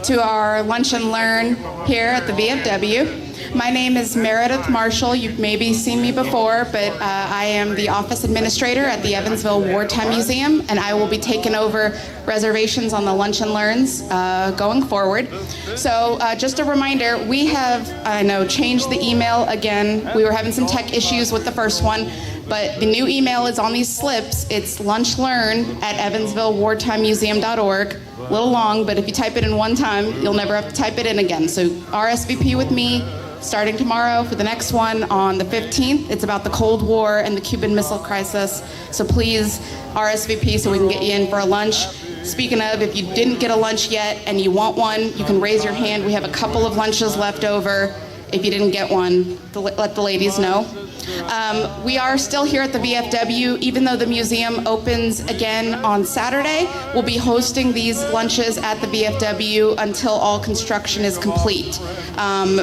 to our Lunch and Learn here at the VFW. My name is Meredith Marshall. You've maybe seen me before, but I am the office administrator at the Evansville Wartime Museum, and I will be taking over reservations on the Lunch and Learns going forward. So just a reminder, we have, changed the email again. We were having some tech issues with the first one, but the new email is on these slips. It's lunchlearn@evansvillewartimemuseum.org. A little long, but if you type it in one time, you'll never have to type it in again. So RSVP with me starting tomorrow for the next one on the 15th. It's about the Cold War and the Cuban Missile Crisis. So please RSVP so we can get you in for a lunch. Speaking of, if you didn't get a lunch yet and you want one, you can raise your hand. We have a couple of lunches left over. If you didn't get one, let the ladies know. We are still here at the VFW. Even though the museum opens again on Saturday, we'll be hosting these lunches at the VFW until all construction is complete.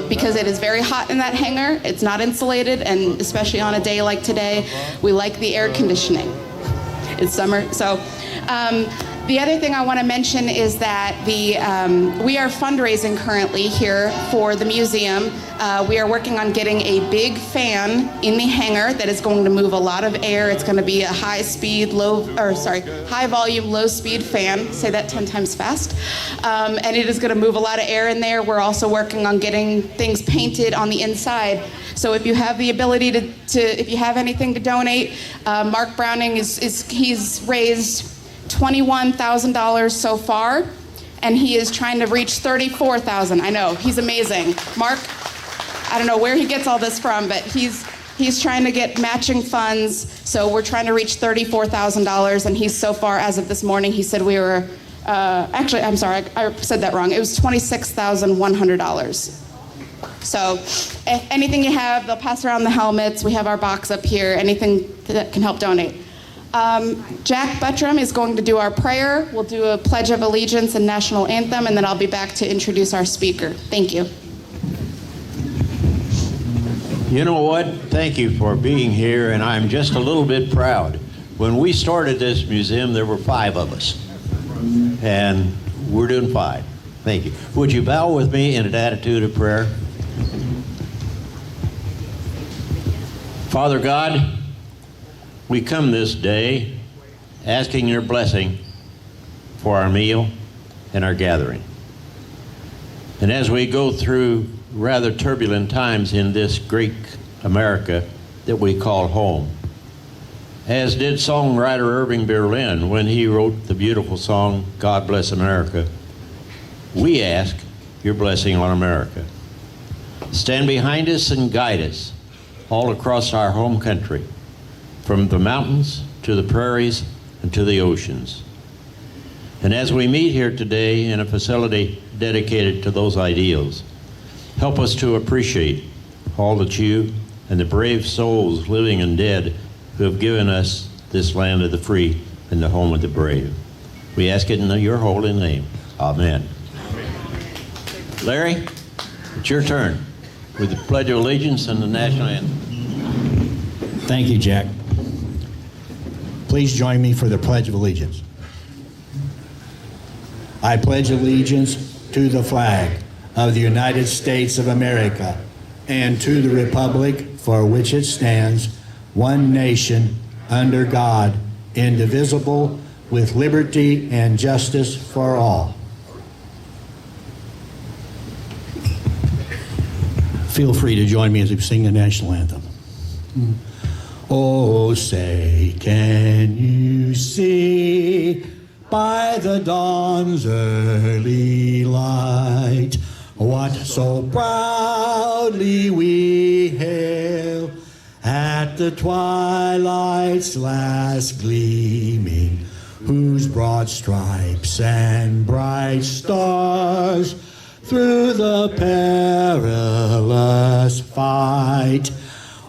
Because it is very hot in that hangar, it's not insulated, and especially on a day like today, we like the air conditioning. It's summer, so. The other thing I want to mention is that we are fundraising currently here for the museum. We are working on getting a big fan in the hangar that is going to move a lot of air. It's going to be a high volume, low speed fan. Say that 10 times fast. And it is going to move a lot of air in there. We're also working on getting things painted on the inside. So if you have the ability if you have anything to donate, Mark Browning he's raised $21,000 so far, and he is trying to reach $34,000. I know, he's amazing. Mark, I don't know where he gets all this from, but he's trying to get matching funds, so we're trying to reach $34,000, and he's so far, as of this morning, he said we were, actually, I'm sorry, I said that wrong. It was $26,100. So anything you have, they'll pass around the helmets. We have our box up here, anything that can help donate. Jack Buttram is going to do our prayer. We'll do a Pledge of Allegiance and National Anthem, and then I'll be back to introduce our speaker. Thank you. You know what? Thank you for being here, and I'm just a little bit proud. When we started this museum, there were 5 of us, and we're doing fine. Thank you. Would you bow with me in an attitude of prayer? Father God, we come this day asking your blessing for our meal and our gathering. And as we go through rather turbulent times in this great America that we call home, as did songwriter Irving Berlin when he wrote the beautiful song, God Bless America, we ask your blessing on America. Stand behind us and guide us all across our home country, from the mountains to the prairies and to the oceans. And as we meet here today in a facility dedicated to those ideals, help us to appreciate all that you and the brave souls, living and dead, who have given us this land of the free and the home of the brave. We ask it in your holy name. Amen. Larry, it's your turn with the Pledge of Allegiance and the National Anthem. Thank you, Jack. Please join me for the Pledge of Allegiance. I pledge allegiance to the flag of the United States of America and to the republic for which it stands, one nation, under God, indivisible, with liberty and justice for all. Feel free to join me as we sing the national anthem. Oh, say, can you see by the dawn's early light what so proudly we hail at the twilight's last gleaming, whose broad stripes and bright stars through the perilous fight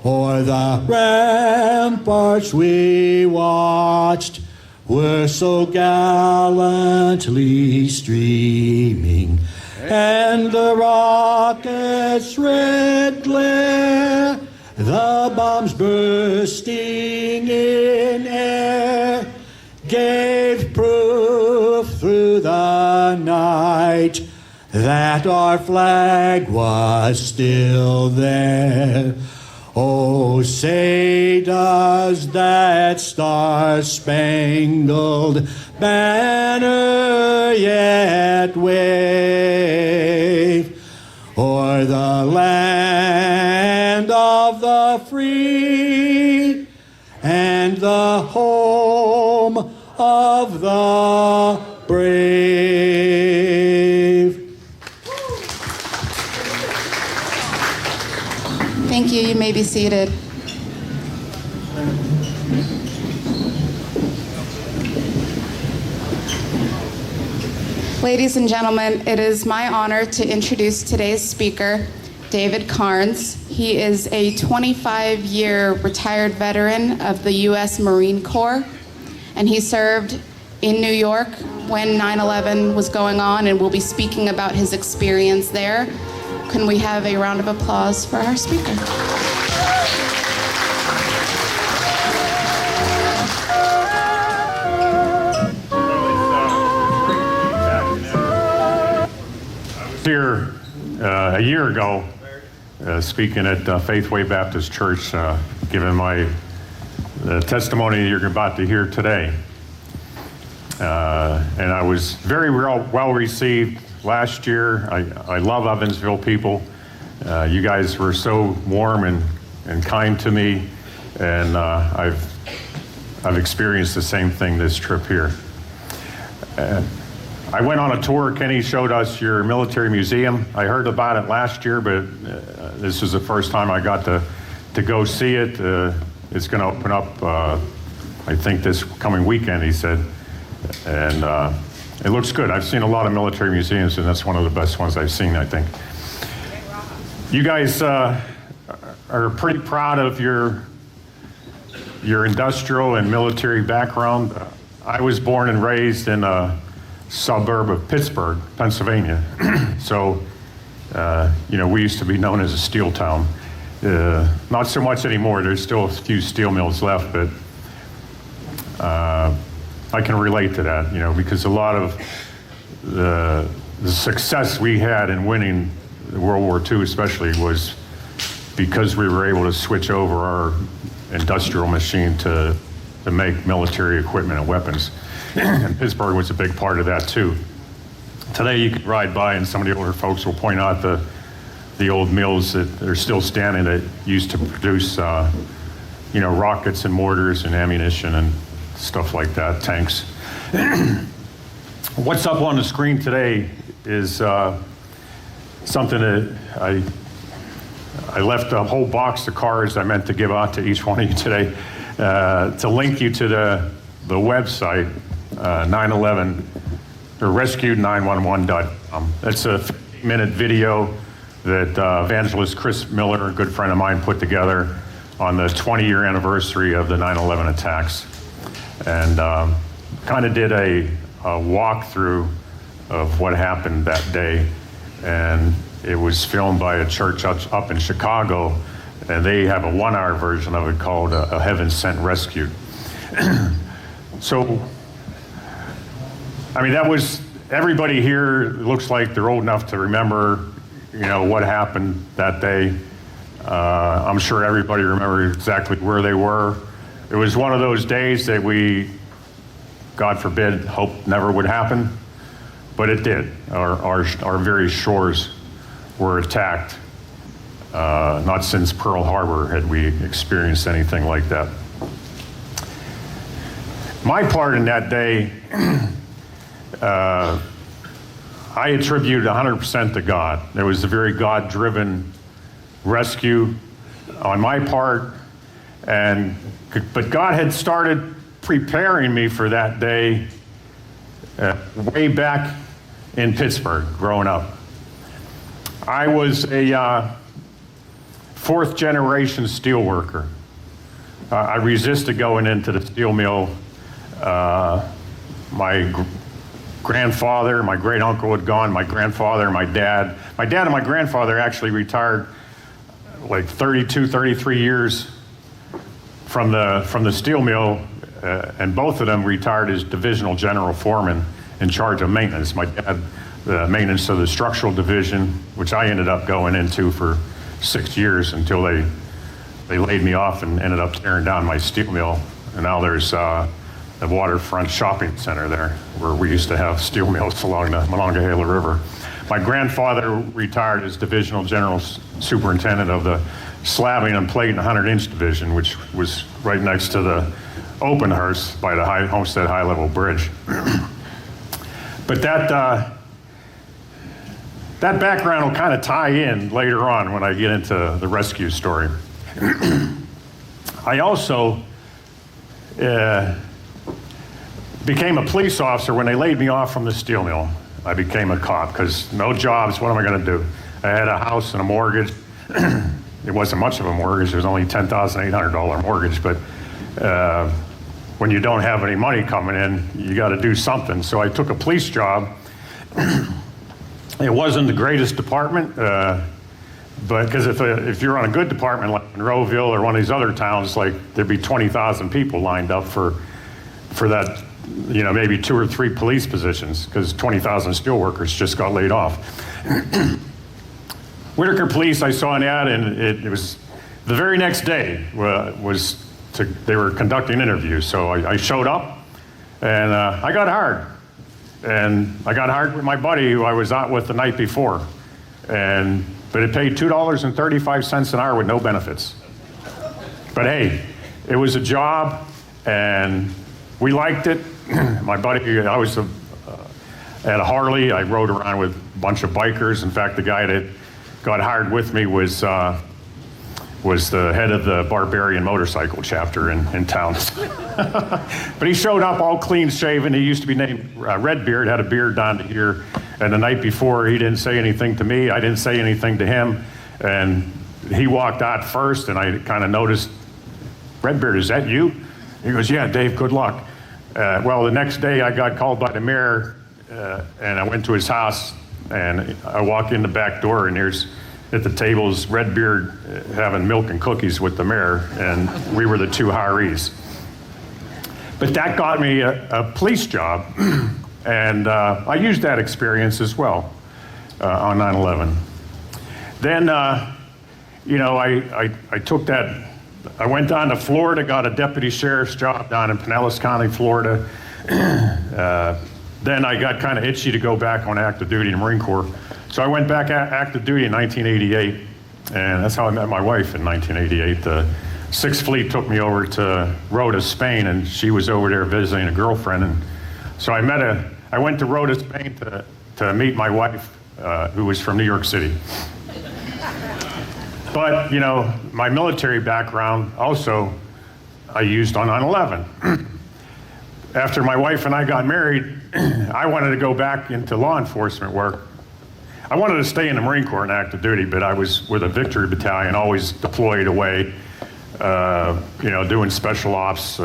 o'er the ramparts we watched were so gallantly streaming, and the rocket's red glare, the bombs bursting in air, gave proof through the night that our flag was still there. Oh, say does that star-spangled banner yet wave o'er the land of the free and the home of the brave. Thank you. You may be seated. Ladies and gentlemen, it is my honor to introduce today's speaker, David Karnes. He is a 25-year retired veteran of the U.S. Marine Corps, and he served in New York when 9/11 was going on, and will be speaking about his experience there. Can we have a round of applause for our speaker? Here a year ago, speaking at Faithway Baptist Church, giving my testimony you're about to hear today. And I was very well received last year. I love Evansville people. You guys were so warm and kind to me, and I've experienced the same thing this trip here. I went on a tour. Kenny showed us your military museum. I heard about it last year, but this was the first time I got to go see it. It's going to open up, I think, this coming weekend, he said. And it looks good. I've seen a lot of military museums, and that's one of the best ones I've seen, I think. You guys are pretty proud of your industrial and military background. I was born and raised in a suburb of Pittsburgh, Pennsylvania. So, we used to be known as a steel town. Not so much anymore. There's still a few steel mills left, but I can relate to that, because a lot of the success we had in winning World War II especially was because we were able to switch over our industrial machine to make military equipment and weapons. And Pittsburgh was a big part of that too. Today you could ride by and some of the older folks will point out the old mills that are still standing that used to produce rockets and mortars and ammunition and stuff like that, tanks. What's up on the screen today is something that I left a whole box of cards I meant to give out to each one of you today to link you to the website 911 or rescued911.com. That's a 50-minute video that evangelist Chris Miller, a good friend of mine, put together on the 20-year anniversary of the 9/11 attacks, and kind of did a walkthrough of what happened that day. And it was filmed by a church up in Chicago, and they have a 1-hour version of it called A Heaven Sent Rescue. So, that was, everybody here looks like they're old enough to remember, what happened that day. I'm sure everybody remembers exactly where they were. It was one of those days that we, God forbid, hoped never would happen, but it did. Our very shores were attacked. Not since Pearl Harbor had we experienced anything like that. My part in that day, I attribute 100% to God. There was a very God-driven rescue on my part, but God had started preparing me for that day way back in Pittsburgh, growing up. I was a fourth-generation steel worker. I resisted going into the steel mill. My grandfather, my great uncle had gone, my grandfather, my dad and my grandfather actually retired like 32, 33 years from the steel mill, and both of them retired as divisional general foreman in charge of maintenance. My dad the maintenance of the structural division, which I ended up going into for 6 years until they laid me off and ended up tearing down my steel mill. And now there's the waterfront shopping center there where we used to have steel mills along the Monongahela River. My grandfather retired as Divisional General Superintendent of the Slabbing and Plate and 100-inch Division, which was right next to the open hearse by the Homestead High Level Bridge. But that background will kind of tie in later on when I get into the rescue story. I also became a police officer when they laid me off from the steel mill. I became a cop because no jobs, what am I going to do? I had a house and a mortgage. It wasn't much of a mortgage, it was only $10,800 mortgage, but when you don't have any money coming in, you got to do something. So I took a police job. It wasn't the greatest department, but because if you're on a good department like Monroeville or one of these other towns, like there'd be 20,000 people lined up for that, maybe 2 or 3 police positions because 20,000 steelworkers just got laid off. Whitaker Police, I saw an ad, and it was the very next day they were conducting interviews. So I showed up, and I got hired. And I got hired with my buddy who I was out with the night before. But it paid $2.35 an hour with no benefits. But hey, it was a job, and we liked it. My buddy, I was at a Harley. I rode around with a bunch of bikers. In fact, the guy that got hired with me was the head of the Barbarian motorcycle chapter in town. But he showed up all clean shaven. He used to be named Redbeard, had a beard down to here. And the night before, he didn't say anything to me. I didn't say anything to him. And he walked out first, and I kind of noticed, Redbeard, is that you? He goes, yeah, Dave, good luck. Well, the next day I got called by the mayor, and I went to his house, and I walk in the back door, and there's at the tables Redbeard having milk and cookies with the mayor, and we were the 2 hirees. But that got me a police job, and I used that experience as well on 9/11. Then, I took that. I went down to Florida, got a deputy sheriff's job down in Pinellas County, Florida. Then I got kind of itchy to go back on active duty in the Marine Corps. So I went back active duty in 1988, and that's how I met my wife in 1988. The 6th Fleet took me over to Rota, Spain, and she was over there visiting a girlfriend. And so I went to Rota, Spain to meet my wife, who was from New York City. But, my military background also I used on 9/11. After my wife and I got married, I wanted to go back into law enforcement work. I wanted to stay in the Marine Corps in active duty, but I was with a Victory Battalion, always deployed away, doing special ops,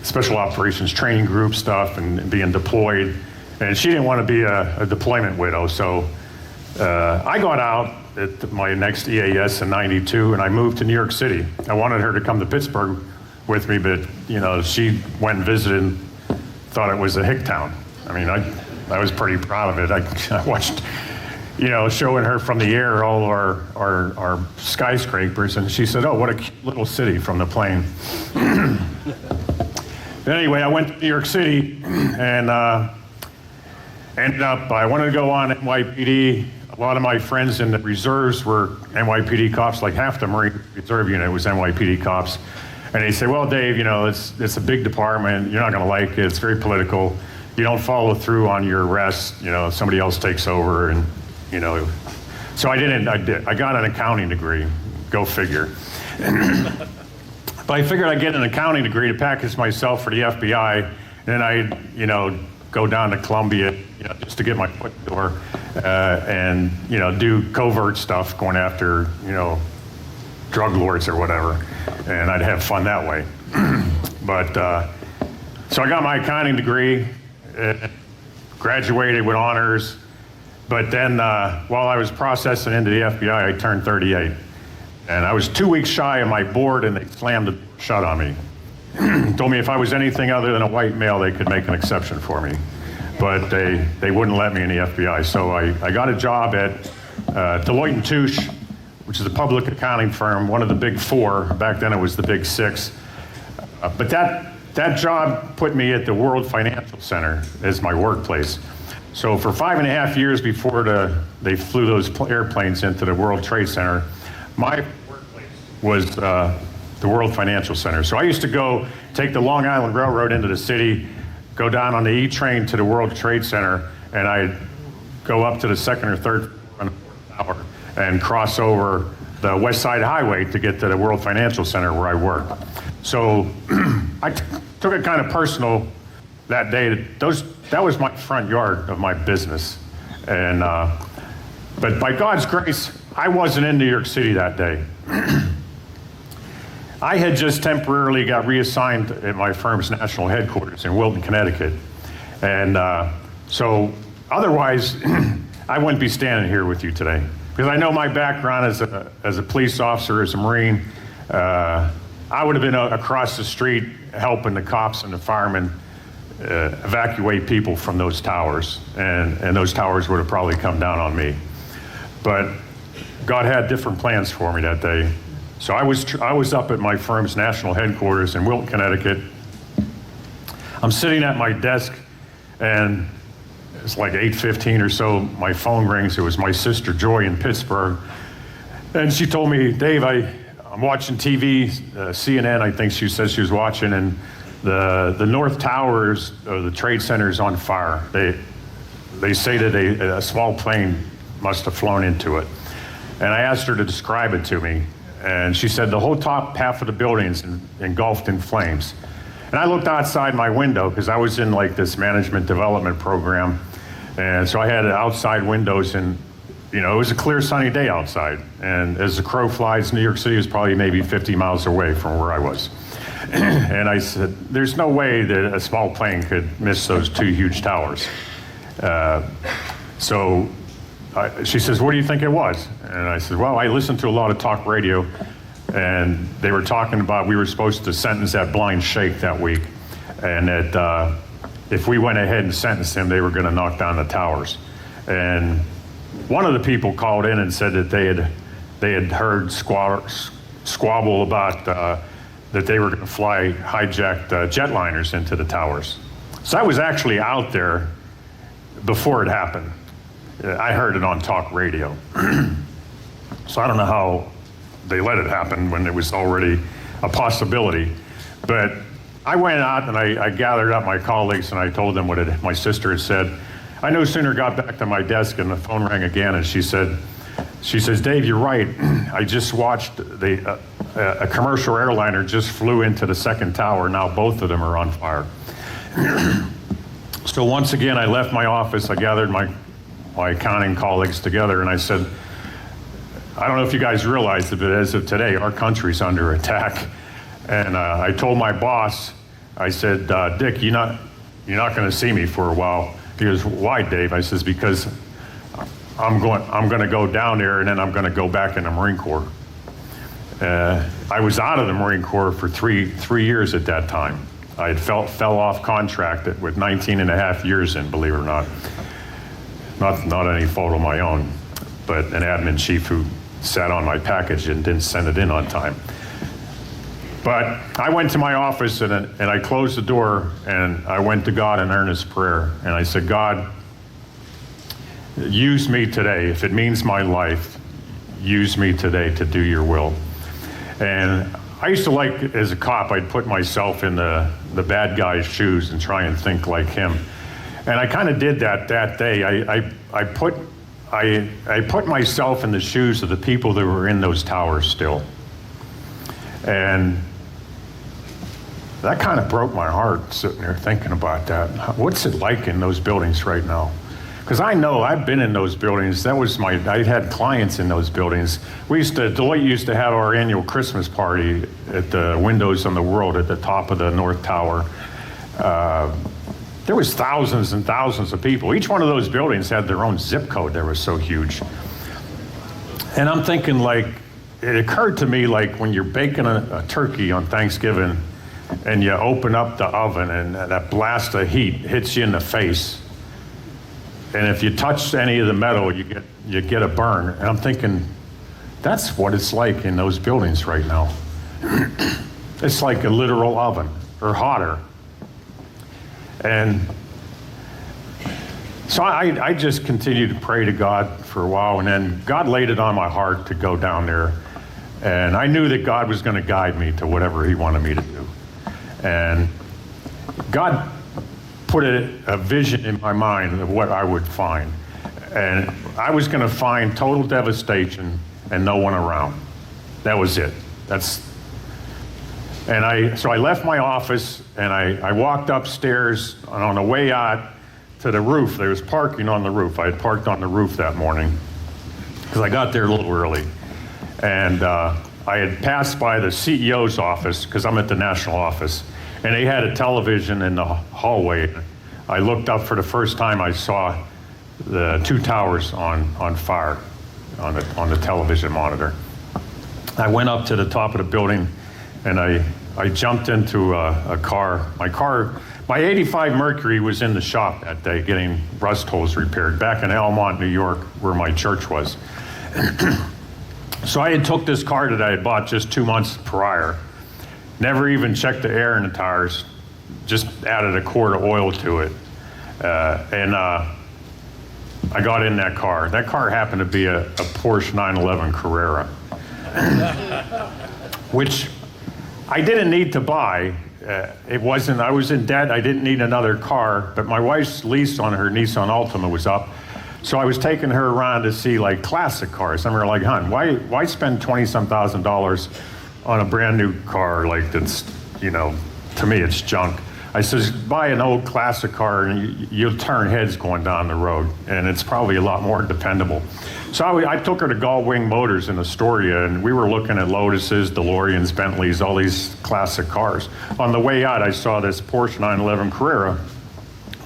special operations training group stuff and being deployed. And she didn't want to be a deployment widow, so I got out at my next EAS in '92, and I moved to New York City. I wanted her to come to Pittsburgh with me, but she went and visited and thought it was a hick town. I mean, I was pretty proud of it. I watched, showing her from the air all our skyscrapers, and she said, "Oh, what a cute little city" from the plane. But anyway, I went to New York City and ended up, I wanted to go on NYPD. A lot of my friends in the reserves were NYPD cops, like half the Marine Reserve unit was NYPD cops. And they say, well, Dave, it's a big department. You're not going to like it. It's very political. You don't follow through on your arrests. Somebody else takes over. And, so I didn't. I got an accounting degree. Go figure. But I figured I'd get an accounting degree to package myself for the FBI. And then I'd, go down to Columbia, just to get my foot in the door, and, do covert stuff, going after, drug lords or whatever. And I'd have fun that way. But, so I got my accounting degree, graduated with honors, but then while I was processing into the FBI, I turned 38. And I was 2 weeks shy of my board, and they slammed it shut on me. Told me if I was anything other than a white male, they could make an exception for me. but they wouldn't let me in the FBI. So I got a job at Deloitte & Touche, which is a public accounting firm, one of the big four. Back then it was the big six. But that job put me at the World Financial Center as my workplace. So for 5.5 years before they flew those airplanes into the World Trade Center, my workplace was the World Financial Center. So I used to go take the Long Island Railroad into the city, go down on the E train to the World Trade Center, and I'd go up to the second or third floor on the fourth tower and cross over the West Side Highway to get to the World Financial Center where I work. So I took it kind of personal that day. That was my front yard of my business. And but by God's grace, I wasn't in New York City that day. I had just temporarily got reassigned at my firm's national headquarters in Wilton, Connecticut. And so otherwise, I wouldn't be standing here with you today. Because I know my background as a police officer, as a Marine, I would have been across the street helping the cops and the firemen evacuate people from those towers. And those towers would have probably come down on me. But God had different plans for me that day. So I was up at my firm's national headquarters in Wilton, Connecticut. I'm sitting at my desk, and it's like 8:15 or so. My phone rings. It was my sister Joy in Pittsburgh, and she told me, "Dave, I'm watching TV, CNN. I think she says she was watching, and the North Towers, the Trade Center, is on fire. They say that a small plane must have flown into it." And I asked her to describe it to me. And she said the whole top half of the building's engulfed in flames. And I looked outside my window because I was in like this management development program. And so I had outside windows, and it was a clear sunny day outside. And as the crow flies, New York City was probably maybe 50 miles away from where I was. And I said, there's no way that a small plane could miss those two huge towers. She says, what do you think it was? And I said, well, I listened to a lot of talk radio, and they were talking about we were supposed to sentence that blind sheikh that week, and that if we went ahead and sentenced him, they were going to knock down the towers. And one of the people called in and said that they had heard squabble about that they were going to fly hijacked jetliners into the towers. So I was actually out there before it happened. I heard it on talk radio. So I don't know how they let it happen when it was already a possibility. But I went out and I gathered up my colleagues and I told them what my sister had said. I no sooner got back to my desk and the phone rang again, and she says, Dave, you're right. I just watched a commercial airliner just flew into the second tower. Now both of them are on fire. So once again, I left my office. I gathered my accounting colleagues together, and I said, I don't know if you guys realize it, but as of today, our country's under attack. And I told my boss, I said, Dick, you're not going to see me for a while. He goes, why, Dave? I says, because I'm going to go down there, and then I'm going to go back in the Marine Corps. I was out of the Marine Corps for three years at that time. I had fell off contract with 19 and a half years in, believe it or not. Not any fault of my own, but an admin chief who sat on my package and didn't send it in on time. But I went to my office and I closed the door, and I went to God in earnest prayer. And I said, God, use me today. If it means my life, use me today to do your will. And I used to like, as a cop, I'd put myself in the bad guy's shoes and try and think like him. And I kind of did that day. I put myself in the shoes of the people that were in those towers still. And that kind of broke my heart sitting there thinking about that. What's it like in those buildings right now? Because I know I've been in those buildings. I had clients in those buildings. Deloitte used to have our annual Christmas party at the Windows on the World at the top of the North Tower. There was thousands and thousands of people. Each one of those buildings had their own zip code that was so huge. And I'm thinking, it occurred to me when you're baking a turkey on Thanksgiving and you open up the oven and that blast of heat hits you in the face, and if you touch any of the metal, you get a burn. And I'm thinking, that's what it's like in those buildings right now. It's like a literal oven, or hotter. And so I just continued to pray to God for a while, and then God laid it on my heart to go down there. And I knew that God was going to guide me to whatever he wanted me to do. And God put a vision in my mind of what I would find. And I was going to find total devastation and no one around. That was it. So I left my office and I walked upstairs, and on the way out to the roof, there was parking on the roof. I had parked on the roof that morning because I got there a little early. And I had passed by the CEO's office, because I'm at the national office, and they had a television in the hallway. I looked up for the first time. I saw the two towers on fire on the television monitor. I went up to the top of the building, and I jumped into a car. My 85 Mercury was in the shop that day getting rust holes repaired back in Elmont, New York, where my church was. So I had took this car that I had bought just 2 months prior, never even checked the air in the tires, just added a quart of oil to it. And I got in that car. That car happened to be a Porsche 911 Carrera, which I didn't need to buy. I was in debt, I didn't need another car, but my wife's lease on her Nissan Altima was up. So I was taking her around to see like classic cars. And we were like, hon, why spend $20-some thousand on a brand new car like that's, to me it's junk. I says, buy an old classic car and you'll turn heads going down the road, and it's probably a lot more dependable. So I took her to Gullwing Motors in Astoria, and we were looking at Lotuses, DeLoreans, Bentleys, all these classic cars. On the way out, I saw this Porsche 911 Carrera.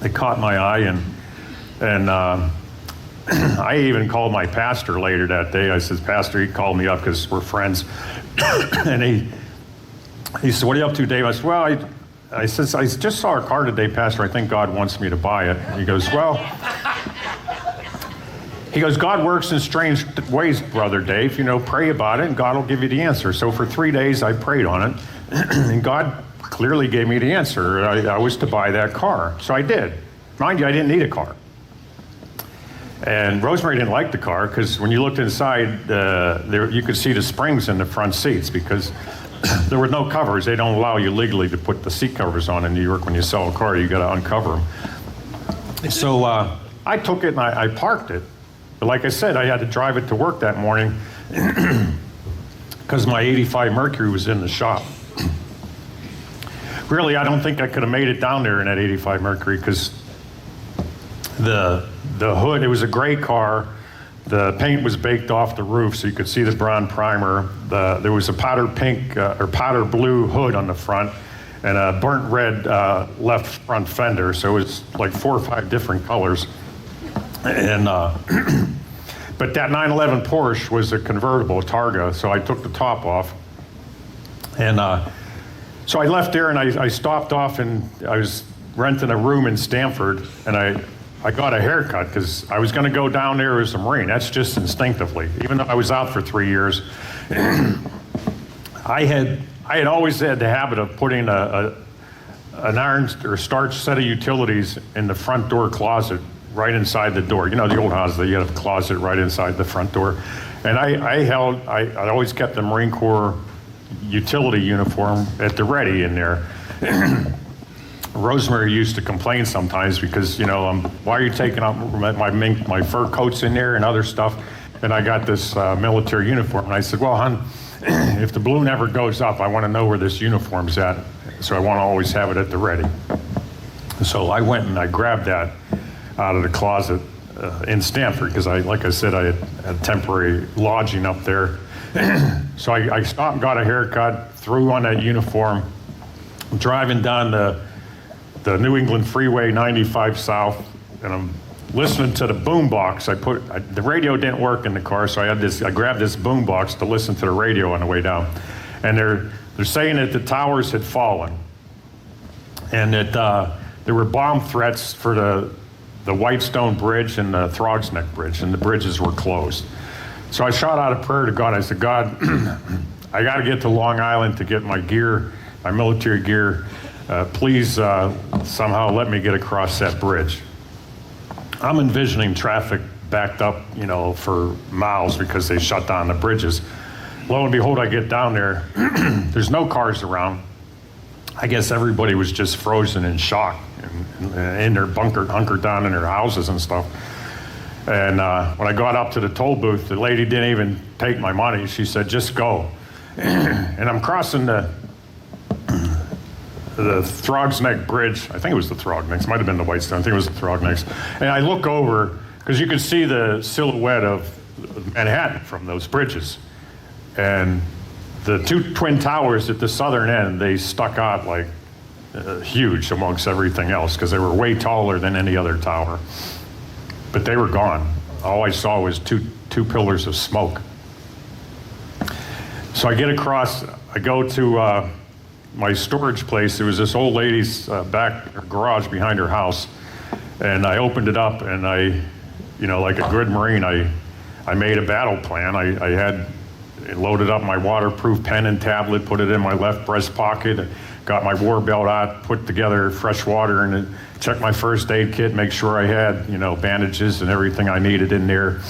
It caught my eye, and I even called my pastor later that day. I said, Pastor, he called me up because we're friends. And he said, what are you up to, Dave? I said, well, I said, I just saw a car today, Pastor. I think God wants me to buy it. And he goes, God works in strange ways, Brother Dave. Pray about it, and God will give you the answer. So for 3 days, I prayed on it, and God clearly gave me the answer. I was to buy that car. So I did. Mind you, I didn't need a car. And Rosemary didn't like the car because when you looked inside, you could see the springs in the front seats because there were no covers. They don't allow you legally to put the seat covers on in New York. When you sell a car, you got to uncover them. So I took it and I parked it. But like I said, I had to drive it to work that morning because my 85 Mercury was in the shop. Really, I don't think I could have made it down there in that 85 Mercury because the hood, it was a gray car. The paint was baked off the roof so you could see the brown primer. There was a powder pink or powder blue hood on the front and a burnt red left front fender. So it was like 4 or 5 different colors. And but that 911 Porsche was a convertible Targa, so I took the top off. And so I left there and I stopped off, and I was renting a room in Stamford, and I got a haircut because I was going to go down there as a Marine. That's just instinctively. Even though I was out for 3 years, I had always had the habit of putting an iron or starch set of utilities in the front door closet right inside the door. The old houses, you had a closet right inside the front door. And I always kept the Marine Corps utility uniform at the ready in there. Rosemary used to complain sometimes because, why are you taking out my fur coats in there and other stuff? And I got this military uniform. And I said, well, hon, if the balloon ever goes up, I want to know where this uniform's at. So I want to always have it at the ready. So I went and I grabbed that out of the closet in Stamford because like I said, I had temporary lodging up there. So I stopped and got a haircut, threw on that uniform, driving down the New England Freeway 95 South, and I'm listening to the boom box. The radio didn't work in the car, so I grabbed this boom box to listen to the radio on the way down. And they're saying that the towers had fallen and that there were bomb threats for the the Whitestone Bridge and the Throgs Neck Bridge, and the bridges were closed. So I shot out a prayer to God. I said, God, I got to get to Long Island to get my gear, my military gear. Please somehow let me get across that bridge. I'm envisioning traffic backed up, for miles because they shut down the bridges. Lo and behold, I get down there. There's no cars around. I guess everybody was just frozen in shock and in their hunkered down in their houses and stuff. And when I got up to the toll booth, the lady didn't even take my money. She said, just go. And I'm crossing the Throgs Neck Bridge. I think it was the Throgs Necks. Might have been the Whitestone. I think it was the Throgs Necks. And I look over, because you could see the silhouette of Manhattan from those bridges. And the two twin towers at the southern end, they stuck out like huge amongst everything else, because they were way taller than any other tower. But they were gone. All I saw was two pillars of smoke. So I get across, I go to my storage place. There was this old lady's back garage behind her house. And I opened it up, and I, like a good Marine, I made a battle plan. I had loaded up my waterproof pen and tablet, put it in my left breast pocket, got my war belt out, put together fresh water, and checked my first aid kit, make sure I had, bandages and everything I needed in there.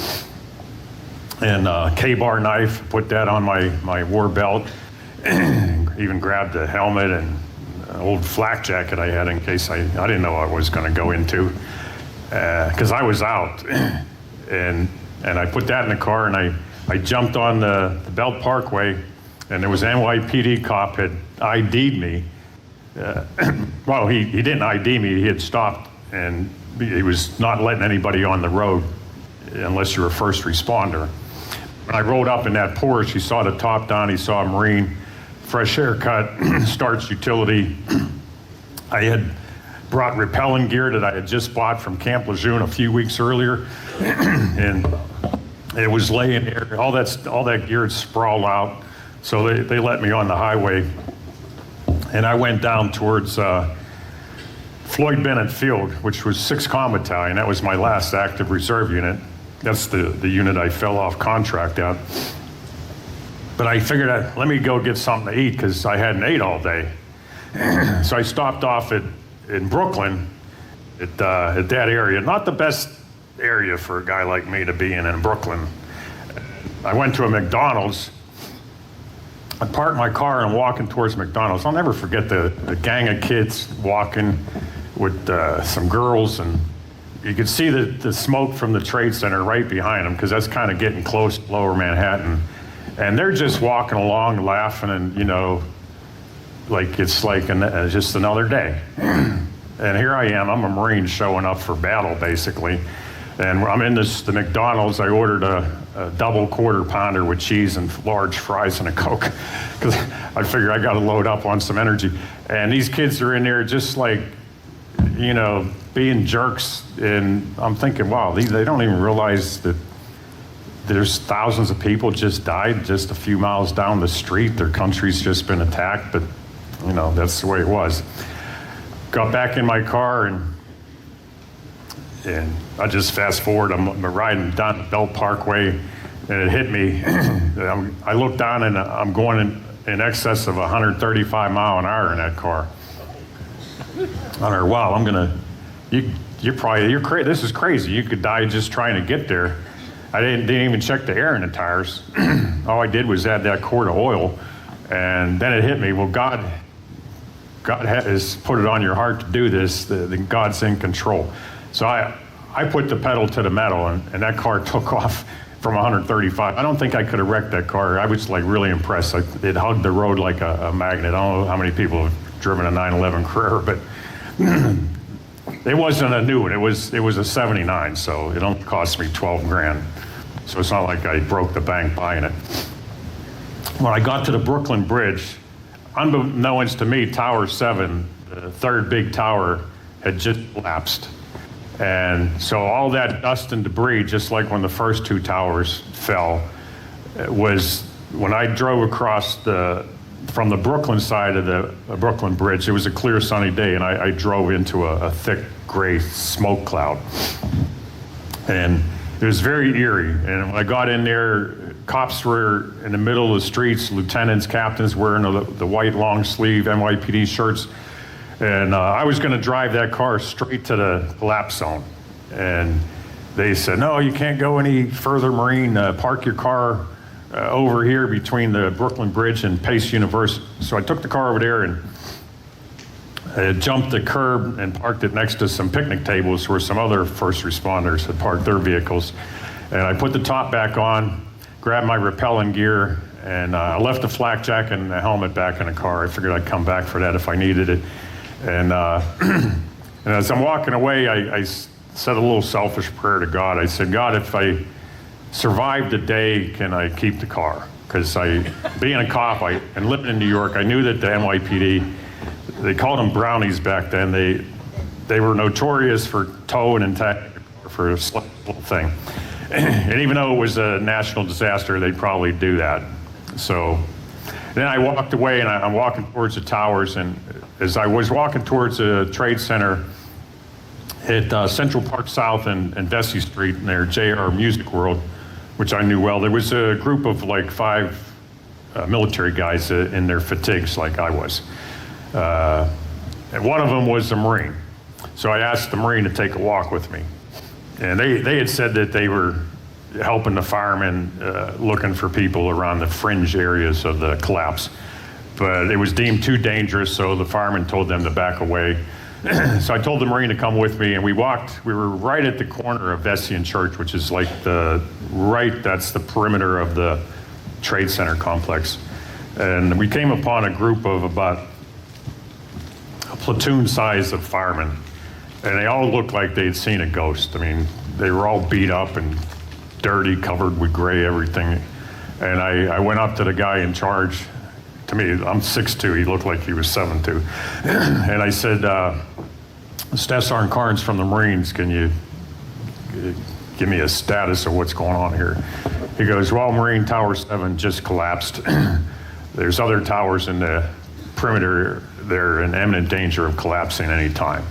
And K-bar knife, put that on my war belt. Even grabbed a helmet and an old flak jacket I had in case I didn't know what I was going to go into, because I was out. And I put that in the car, and I jumped on the Belt Parkway, and there was an NYPD cop had ID'd me. Well, he didn't ID me. He had stopped, and he was not letting anybody on the road unless you're a first responder. When I rolled up in that Porsche, he saw the top down, he saw a Marine, fresh haircut, starts utility. I had brought repellent gear that I had just bought from Camp Lejeune a few weeks earlier, and it was laying there. All that gear had sprawled out, so they let me on the highway, and I went down towards Floyd Bennett Field, which was 6th Com Battalion. That was my last active reserve unit. That's the unit I fell off contract at. But I figured, let me go get something to eat, because I hadn't ate all day. So I stopped off in Brooklyn at that area. Not the best area for a guy like me to be in Brooklyn. I went to a McDonald's. I parked my car and I'm walking towards McDonald's. I'll never forget the gang of kids walking with some girls, and you could see the smoke from the Trade Center right behind them, because that's kind of getting close to Lower Manhattan. And they're just walking along laughing, and like it's like just another day. And here I am, I'm a Marine showing up for battle, basically. And I'm in the McDonald's. I ordered a double quarter pounder with cheese and large fries and a Coke, because I figure I got to load up on some energy. And these kids are in there just like, being jerks. And I'm thinking, wow, they don't even realize that there's thousands of people just died just a few miles down the street. Their country's just been attacked, but that's the way it was. Got back in my car, and I just fast forward. I'm riding down the Belt Parkway, and it hit me. I look down, and I'm going in excess of 135 mile an hour in that car. I thought, wow, you're crazy. This is crazy. You could die just trying to get there. I didn't even check the air in the tires. All I did was add that quart of oil, and then it hit me. Well, God has put it on your heart to do this. God's in control. So I put the pedal to the metal, and that car took off from 135. I don't think I could have wrecked that car. I was like really impressed. It hugged the road like a magnet. I don't know how many people have driven a 911 Carrera, but it wasn't a new one. It was a 79, so it only cost me 12 grand. So it's not like I broke the bank buying it. When I got to the Brooklyn Bridge, unbeknownst to me, Tower 7, the third big tower, had just collapsed. And so all that dust and debris, just like when the first two towers fell, was when I drove across the from the Brooklyn side of the Brooklyn Bridge. It was a clear sunny day, and I drove into a thick gray smoke cloud. And it was very eerie. And when I got in there, cops were in the middle of the streets, lieutenants, captains wearing the white long sleeve NYPD shirts. And I was going to drive that car straight to the collapse zone. And they said, no, you can't go any further, Marine. Park your car over here between the Brooklyn Bridge and Pace University. So I took the car over there and jumped the curb and parked it next to some picnic tables where some other first responders had parked their vehicles. And I put the top back on, grabbed my rappelling gear, and I left the flak jacket and the helmet back in the car. I figured I'd come back for that if I needed it. And, and as I'm walking away, I said a little selfish prayer to God. I said, God, if I survive the day, can I keep the car? Because being a cop and living in New York, I knew that the NYPD, they called them brownies back then. They were notorious for towing and tagging for a little thing. And even though it was a national disaster, they'd probably do that. So then I walked away, and I'm walking towards the towers. And as I was walking towards the Trade Center at Central Park South and Vesey Street near JR Music World, which I knew well, there was a group of like 5 military guys in their fatigues like I was. And one of them was a Marine. So I asked the Marine to take a walk with me. And they had said that they were helping the firemen looking for people around the fringe areas of the collapse. But it was deemed too dangerous, so the firemen told them to back away. So I told the Marine to come with me, and we were right at the corner of Vesey and Church, which is like that's the perimeter of the Trade Center complex. And we came upon a group of about a platoon size of firemen, and they all looked like they'd seen a ghost. I mean, they were all beat up and dirty, covered with gray everything. And I went up to the guy in charge. To me, I'm 6'2", he looked like he was 7'2". And I said, Staff Sergeant Karnes from the Marines, can you give me a status of what's going on here? He goes, well, Marine Tower 7 just collapsed. There's other towers in the perimeter. They're in imminent danger of collapsing any time.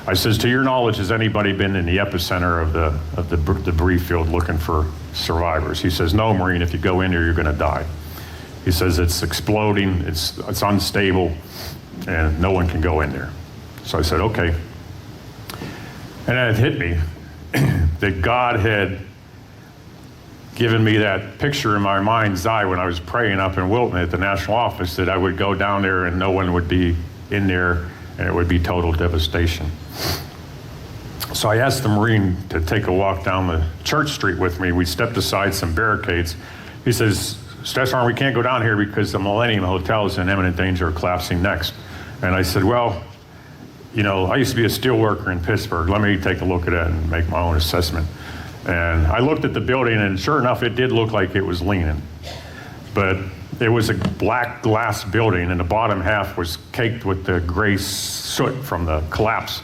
I says, to your knowledge, has anybody been in the epicenter of the debris field looking for survivors? He says, no, Marine, if you go in there, you're gonna die. He says, it's exploding, it's unstable, and no one can go in there. So I said, okay. And then it hit me that God had given me that picture in my mind's eye when I was praying up in Wilton at the national office, that I would go down there and no one would be in there and it would be total devastation. So I asked the Marine to take a walk down the Church Street with me. We stepped aside some barricades. He says, Staff Sergeant, we can't go down here because the Millennium Hotel is in imminent danger of collapsing next. And I said, well, you know, I used to be a steel worker in Pittsburgh. Let me take a look at it and make my own assessment. And I looked at the building, and sure enough, it did look like it was leaning. But it was a black glass building, and the bottom half was caked with the gray soot from the collapse.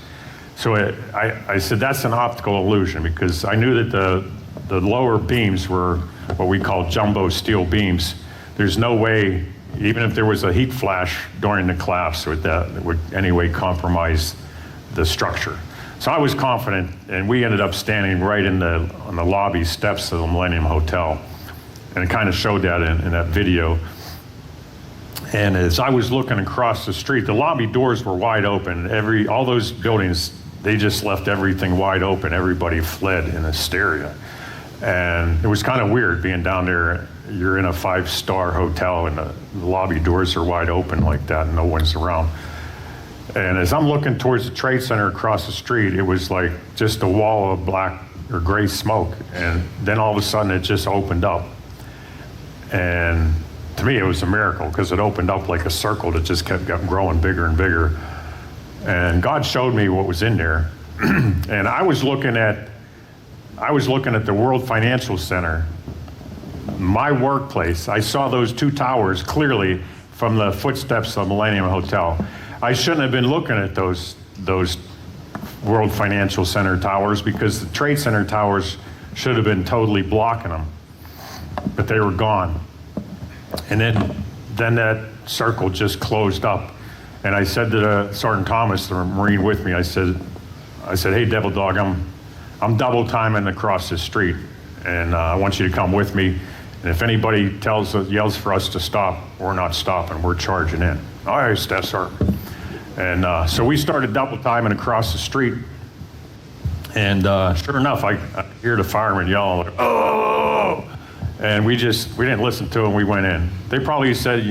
So I said, that's an optical illusion, because I knew that the lower beams were what we call jumbo steel beams. There's no way, even if there was a heat flash during the collapse, that would anyway compromise the structure. So I was confident, and we ended up standing right on the lobby steps of the Millennium Hotel. And it kind of showed that in that video. And as I was looking across the street, the lobby doors were wide open. All those buildings, they just left everything wide open. Everybody fled in hysteria. And it was kind of weird being down there. You're in a 5-star hotel and the lobby doors are wide open like that and no one's around. And as I'm looking towards the Trade Center across the street, it was like just a wall of black or gray smoke. And then all of a sudden it just opened up. And to me, it was a miracle, because it opened up like a circle that just kept growing bigger and bigger. And God showed me what was in there. And I was looking at the World Financial Center, my workplace. I saw those 2 towers clearly from the footsteps of Millennium Hotel. I shouldn't have been looking at those World Financial Center towers, because the Trade Center towers should have been totally blocking them, but they were gone. And then that circle just closed up. And I said to Sergeant Thomas, the Marine with me, I said, hey, Devil Dog, I'm double timing across the street, and I want you to come with me. And if anybody yells for us to stop, we're not stopping. We're charging in. All right, Staff Sergeant. And so we started double timing across the street. And sure enough, I hear the fireman yelling, like, oh! And we didn't listen to them. We went in. They probably said,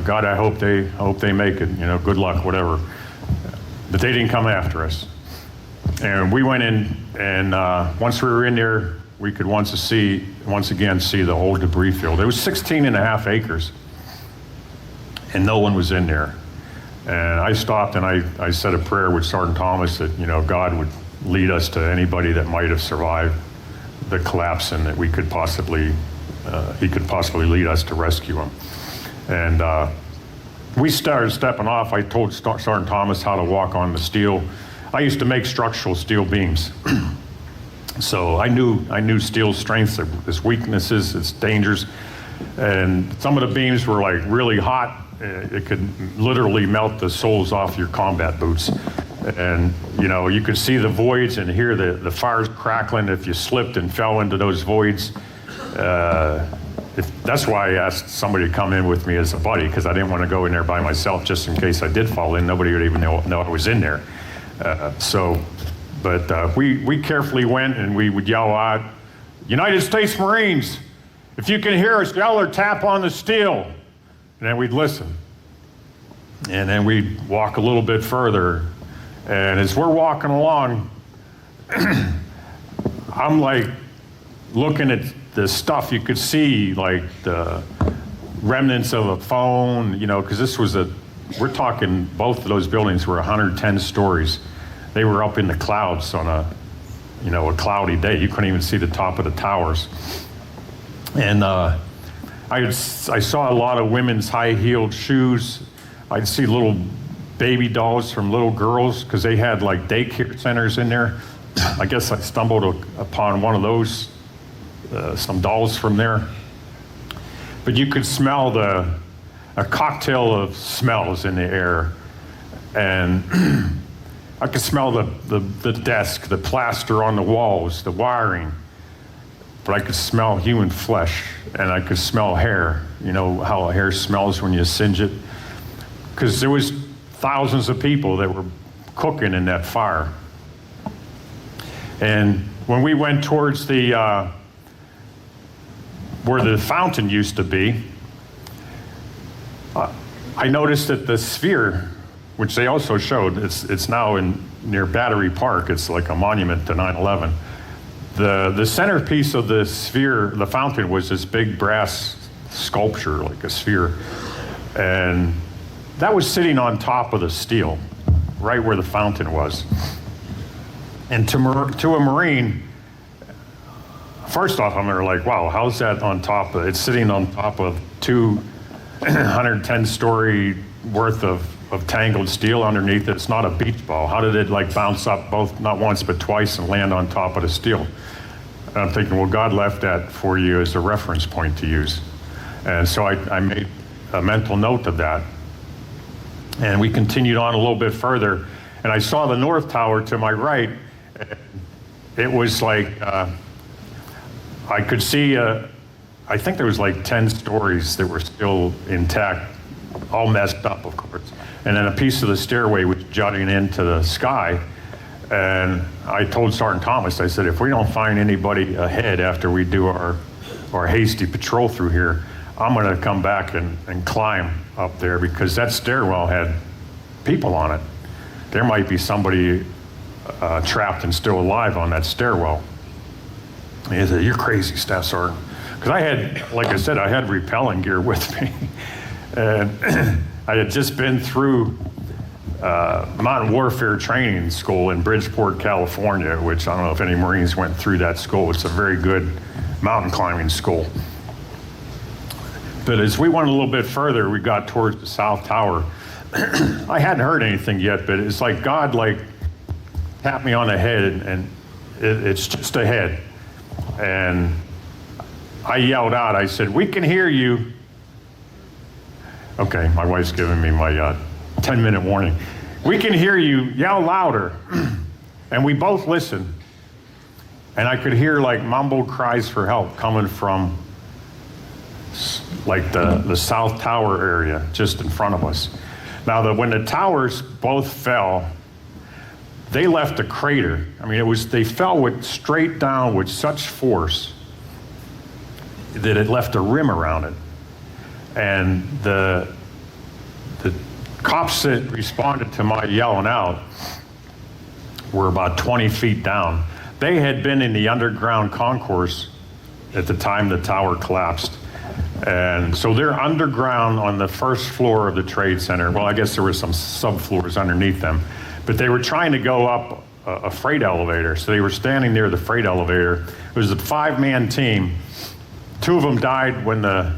God, I hope they make it. Good luck, whatever. But they didn't come after us. And we went in, and once we were in there, we could once again see the whole debris field. It was 16 and a half acres, and no one was in there. And I stopped and I said a prayer with Sergeant Thomas that, God would lead us to anybody that might have survived the collapse, and that he could possibly lead us to rescue them. And we started stepping off. I told Sergeant Thomas how to walk on the steel. I used to make structural steel beams. So I knew steel's strengths, its weaknesses, its dangers. And some of the beams were like really hot. It could literally melt the soles off your combat boots. And you could see the voids and hear the fires crackling if you slipped and fell into those voids. That's why I asked somebody to come in with me as a buddy, because I didn't want to go in there by myself just in case I did fall in. Nobody would even know I was in there. But we carefully went, and we would yell out, United States Marines, if you can hear us, yell or tap on the steel. And then we'd listen. And then we'd walk a little bit further. And as we're walking along, I'm like looking at the stuff. You could see like the remnants of a phone, because we're talking, both of those buildings were 110 stories. They were up in the clouds on a cloudy day. You couldn't even see the top of the towers. And I saw a lot of women's high-heeled shoes. I'd see little baby dolls from little girls, because they had like daycare centers in there. I guess I stumbled upon one of those, some dolls from there. But you could smell a cocktail of smells in the air. And I could smell the desk, the plaster on the walls, the wiring. But I could smell human flesh, and I could smell hair. You know how hair smells when you singe it? Because there was thousands of people that were cooking in that fire. And when we went towards the where the fountain used to be, I noticed that the sphere, which they also showed, it's now near Battery Park. It's like a monument to 9/11. The centerpiece of the sphere, the fountain, was this big brass sculpture, like a sphere. And that was sitting on top of the steel, right where the fountain was. And to a Marine, first off, I'm like, wow, how's that on top of, it's sitting on top of 110-story worth of tangled steel underneath it. It's not a beach ball. How did it like bounce up both, not once, but twice, and land on top of the steel? And I'm thinking, well, God left that for you as a reference point to use. And so I made a mental note of that. And we continued on a little bit further, and I saw the North Tower to my right. It was like, I could see, I think there was like 10 stories that were still intact, all messed up, of course. And then a piece of the stairway was jutting into the sky. And I told Sergeant Thomas, I said, if we don't find anybody ahead after we do our hasty patrol through here, I'm gonna come back and climb up there, because that stairwell had people on it. There might be somebody trapped and still alive on that stairwell. And he said, you're crazy, Staff Sergeant. Because I had, like I said, I had repelling gear with me. And I had just been through mountain warfare training school in Bridgeport, California, which I don't know if any Marines went through that school. It's a very good mountain climbing school. But as we went a little bit further, we got towards the South Tower. I hadn't heard anything yet, but it's like God like tapped me on the head, and it's just ahead. And I yelled out, I said, we can hear you. Okay, my wife's giving me my 10-minute warning. We can hear you, yell louder. And we both listened. And I could hear like mumbled cries for help coming from like the South Tower area just in front of us. Now, when the towers both fell, they left a crater. I mean, they fell straight down with such force that it left a rim around it. And the cops that responded to my yelling out were about 20 feet down. They had been in the underground concourse at the time the tower collapsed. And so they're underground on the first floor of the Trade Center. Well, I guess there were some subfloors underneath them. But they were trying to go up a freight elevator. So they were standing near the freight elevator. It was a 5-man team. 2 of them died when the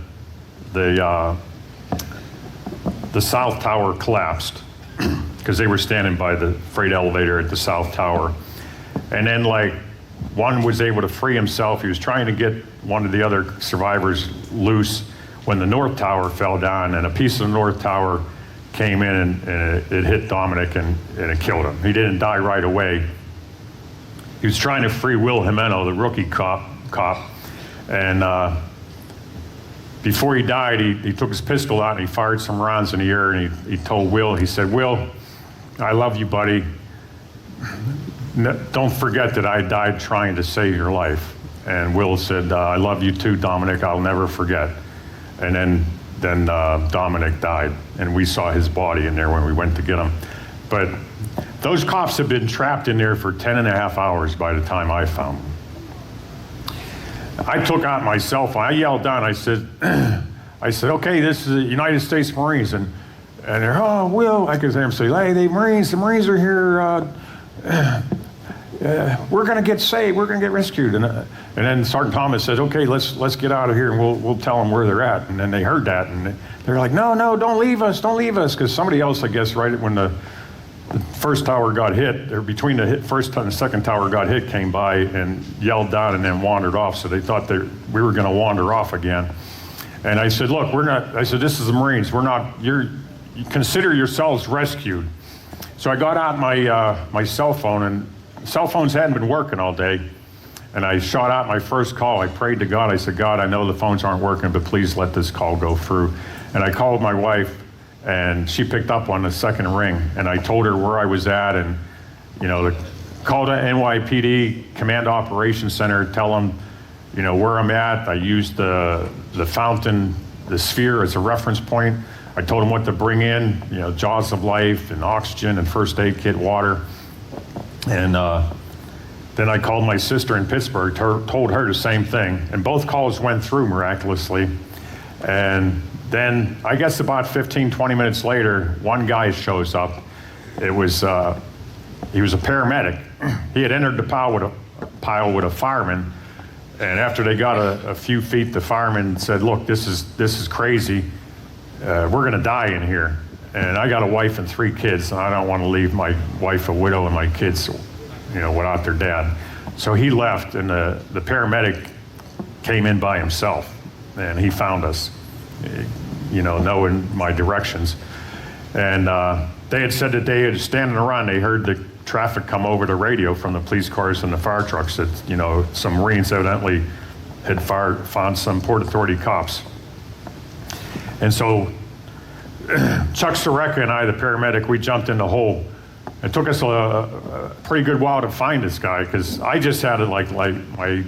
South Tower collapsed because they were standing by the freight elevator at the South Tower. And then like one was able to free himself. He was trying to get one of the other survivors loose when the North Tower fell down, and a piece of the North Tower came in and it hit Dominic and it killed him. He didn't die right away. He was trying to free Will Jimeno, the rookie cop. And before he died, he took his pistol out and he fired some rounds in the air, and he told Will, he said, "Will, I love you, buddy. Don't forget that I died trying to save your life." And Will said, "I love you too, Dominic. I'll never forget." And then Dominic died, and we saw his body in there when we went to get him. But those cops had been trapped in there for 10 and a half hours by the time I found them. I took out my cell phone. I yelled down. I said, "Okay, this is the United States Marines." And they're, "Oh, Will," I could hear them say, "Hey, the Marines are here. We're going to get saved. We're going to get rescued." And then Sergeant Thomas said, "Okay, let's get out of here, and we'll tell them where they're at." And then they heard that, and they're like, "No, don't leave us, because somebody else, I guess, right when the first tower got hit, or between the first and the second tower got hit, came by and yelled down and then wandered off. So they thought that we were going to wander off again. And I said, "Look, we're not." I said, "This is the Marines. We're not. You consider yourselves rescued." So I got out my cell phone, and cell phones hadn't been working all day. And I shot out my first call. I prayed to God. I said, "God, I know the phones aren't working, but please let this call go through." And I called my wife, and she picked up on the second ring. And I told her where I was at, and call to NYPD Command Operations Center, tell them, where I'm at. I used the fountain, the sphere as a reference point. I told them what to bring in, jaws of life and oxygen and first aid kit, water. And then I called my sister in Pittsburgh, told her the same thing. And both calls went through miraculously. And then I guess about 15, 20 minutes later, one guy shows up. He was a paramedic. He had entered the pile with a fireman. And after they got a few feet, the fireman said, "Look, this is crazy. We're going to die in here. And I got a wife and 3 kids, and I don't want to leave my wife a widow and my kids, without their dad." So he left, and the paramedic came in by himself, and he found us, knowing my directions. And they had said that they had standing around, they heard the traffic come over the radio from the police cars and the fire trucks that, some Marines evidently had found some Port Authority cops. And so Chuck Soreka and I, the paramedic, we jumped in the hole. It took us a pretty good while to find this guy, because I just had like my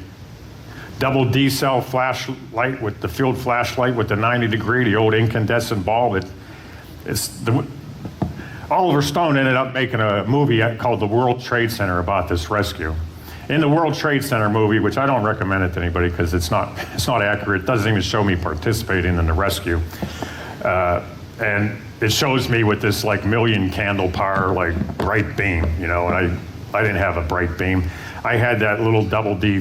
double D cell flashlight with the field flashlight with the 90 degree, the old incandescent bulb. Oliver Stone ended up making a movie called The World Trade Center about this rescue. In the World Trade Center movie, which I don't recommend it to anybody because it's not accurate. It doesn't even show me participating in the rescue. And it shows me with this million candle power, bright beam, and I didn't have a bright beam. I had that little double D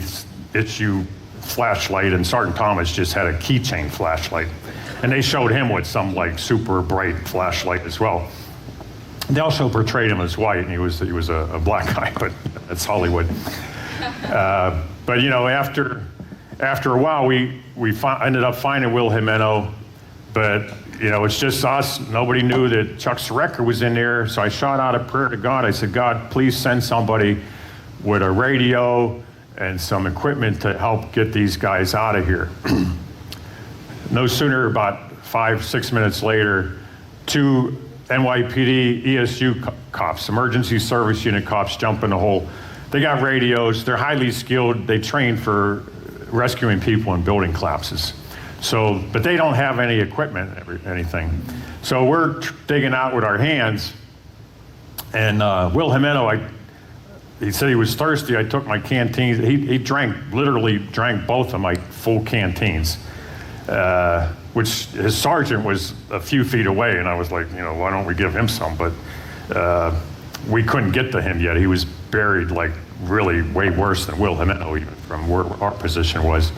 issue flashlight, and Sergeant Thomas just had a keychain flashlight. And they showed him with some super bright flashlight as well. They also portrayed him as white, and he was a black guy, but that's Hollywood. But after a while, we ended up finding Will Jimeno, but it's just us. Nobody knew that Chuck Srecker was in there. So I shot out a prayer to God. I said, God, please send somebody with a radio and some equipment to help get these guys out of here. No sooner, about 5-6 minutes later, 2 NYPD ESU cops, emergency service unit cops, jump in the hole. They got radios. They're highly skilled. They train for rescuing people in building collapses. So, but they don't have any equipment, anything. So we're digging out with our hands. And Will Jimeno, he said he was thirsty. I took my canteens. He literally drank both of my full canteens, which his sergeant was a few feet away. And I was like, why don't we give him some? But we couldn't get to him yet. He was buried like really way worse than Will Jimeno, even from where our position was.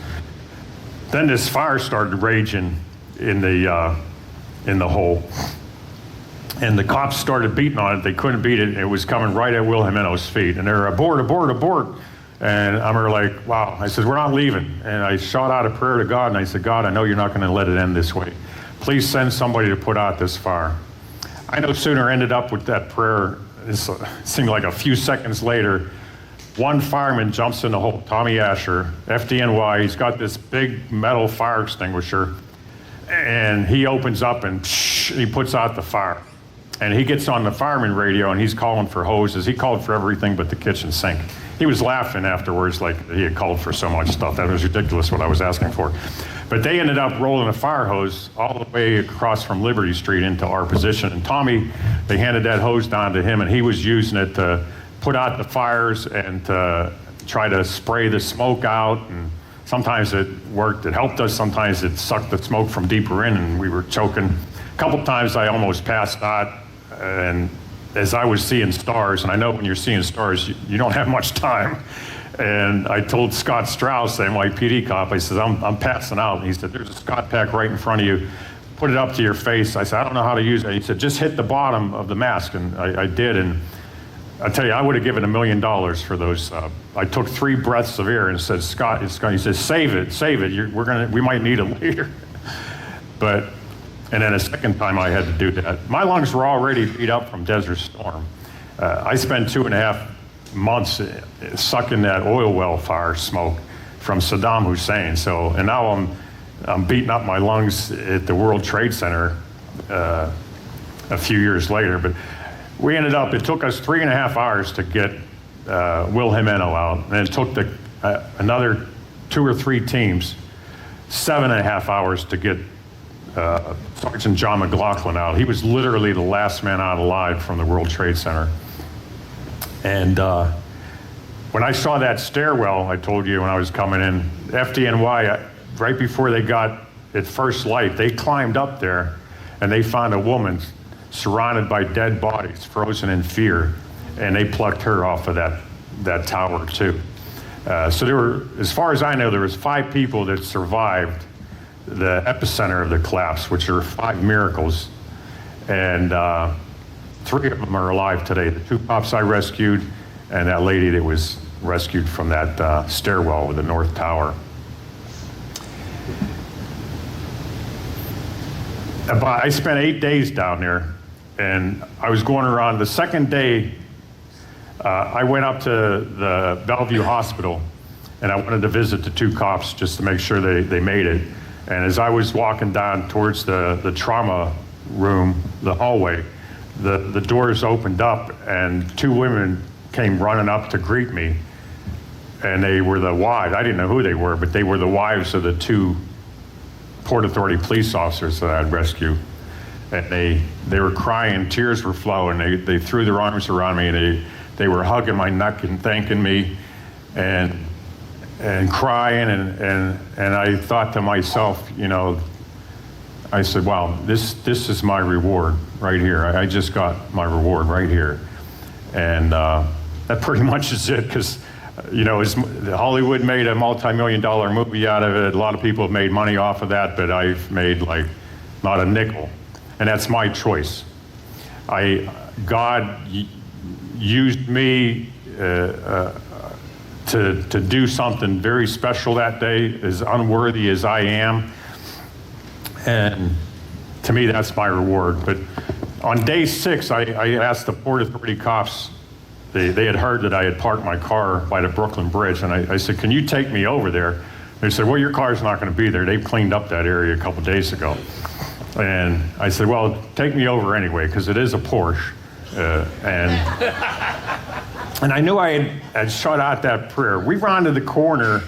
Then this fire started raging in the hole. And the cops started beating on it. They couldn't beat it. It was coming right at Will Jimeno's feet. And they were, abort, abort, abort. And I'm like, wow. I said, we're not leaving. And I shot out a prayer to God. And I said, God, I know you're not going to let it end this way. Please send somebody to put out this fire. I no sooner ended up with that prayer. It seemed like a few seconds later, one fireman jumps in the hole, Tommy Asher, FDNY. He's got this big metal fire extinguisher. And he opens up and he puts out the fire. And he gets on the fireman radio and he's calling for hoses. He called for everything but the kitchen sink. He was laughing afterwards like he had called for so much stuff. That was ridiculous what I was asking for. But they ended up rolling a fire hose all the way across from Liberty Street into our position. And Tommy, they handed that hose down to him and he was using it to put out the fires and to try to spray the smoke out. And sometimes it worked, it helped us. Sometimes it sucked the smoke from deeper in and we were choking. A couple times I almost passed out. And as I was seeing stars, and I know when you're seeing stars, you don't have much time. And I told Scott Strauss, the NYPD cop, I said, I'm passing out. And he said, there's a Scott pack right in front of you. Put it up to your face. I said, I don't know how to use it. He said, just hit the bottom of the mask. And I did. And I tell you, I would have given $1 million for those. I took 3 breaths of air and said, Scott, it's going. He said, save it. We might need it later. And then a second time I had to do that. My lungs were already beat up from Desert Storm. I spent 2.5 months sucking that oil well fire smoke from Saddam Hussein. So, and now I'm beating up my lungs at the World Trade Center a few years later. But we ended up, it took us 3.5 hours to get Will Jimeno out. And it took another 2 or 3 teams 7.5 hours to get Sergeant John McLaughlin out. He was literally the last man out alive from the World Trade Center. And when I saw that stairwell, I told you when I was coming in, FDNY, right before they got at first light, they climbed up there and they found a woman surrounded by dead bodies, frozen in fear, and they plucked her off of that tower too. So there were, as far as I know, there was 5 people that survived the epicenter of the collapse, which are 5 miracles. And 3 of them are alive today. The 2 cops I rescued and that lady that was rescued from that stairwell with the North Tower. I spent 8 days down there and I was going around. The second day, I went up to the Bellevue Hospital and I wanted to visit the 2 cops just to make sure they made it. And as I was walking down towards the trauma room, the hallway, the doors opened up and 2 women came running up to greet me. And they were the wives. I didn't know who they were, but they were the wives of the 2 Port Authority police officers that I'd rescued. And they were crying, tears were flowing. They threw their arms around me and they were hugging my neck and thanking me and crying and I thought to myself, I said, wow, this is my reward right here. I just got my reward right here. And that pretty much is it, because Hollywood made a multi-million-dollar movie out of it. A lot of people have made money off of that, but I've made like not a nickel. And that's my choice. God used me to do something very special that day, as unworthy as I am. And to me, that's my reward. But on day 6, I asked the Port Authority cops, they had heard that I had parked my car by the Brooklyn Bridge, and I said, can you take me over there? They said, well, your car's not going to be there. They've cleaned up that area a couple days ago. And I said, well, take me over anyway, because it is a Porsche. And I knew I had shut out that prayer. We rounded the corner,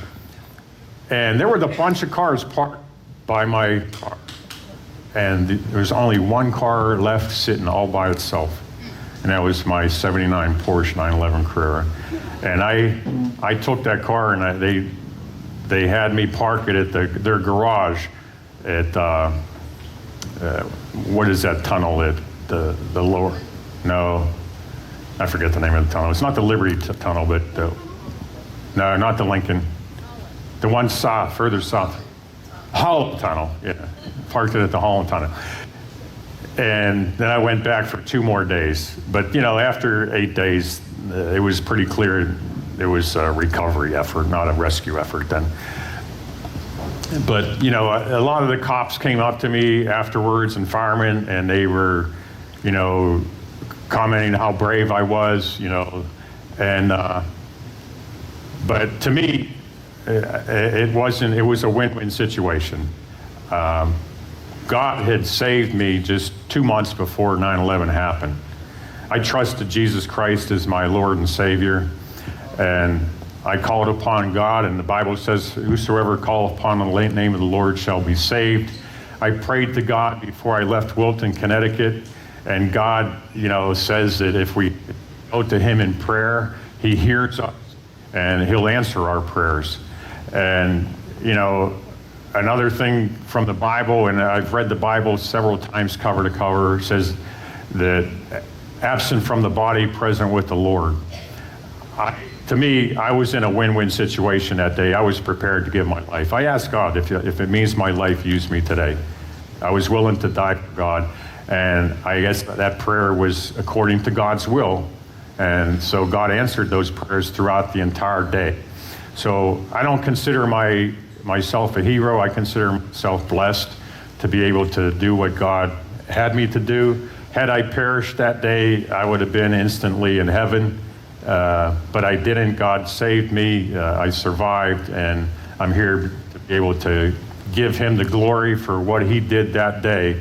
and there were a bunch of cars parked by my car. And there was only one car left sitting all by itself. And that was my 79 Porsche 911 Carrera. And I took that car, and they had me park it at their garage at, what is that tunnel at the lower, no, I forget the name of the tunnel. It's not the Liberty Tunnel, but no, not the Lincoln. The one south, further south. Holland Tunnel, yeah. Parked it at the Holland Tunnel. And then I went back for 2 more days. But, after 8 days, it was pretty clear it was a recovery effort, not a rescue effort then. But, a lot of the cops came up to me afterwards, and firemen, and they were, commenting how brave I was, and, but to me, it was a win-win situation. God had saved me just 2 months before 9/11 happened. I trusted Jesus Christ as my Lord and Savior, and I called upon God, and the Bible says, whosoever calleth upon the name of the Lord shall be saved. I prayed to God before I left Wilton, Connecticut, and God, says that if we go to him in prayer, he hears us, and he'll answer our prayers. And, another thing from the Bible, and I've read the Bible several times cover to cover, says that absent from the body, present with the Lord. To me, I was in a win-win situation that day. I was prepared to give my life. I asked God, if it means my life, use me today. I was willing to die for God. And I guess that prayer was according to God's will. And so God answered those prayers throughout the entire day. So I don't consider myself a hero. I consider myself blessed to be able to do what God had me to do. Had I perished that day, I would have been instantly in heaven. But I didn't. God saved me. I survived, and I'm here to be able to give him the glory for what he did that day.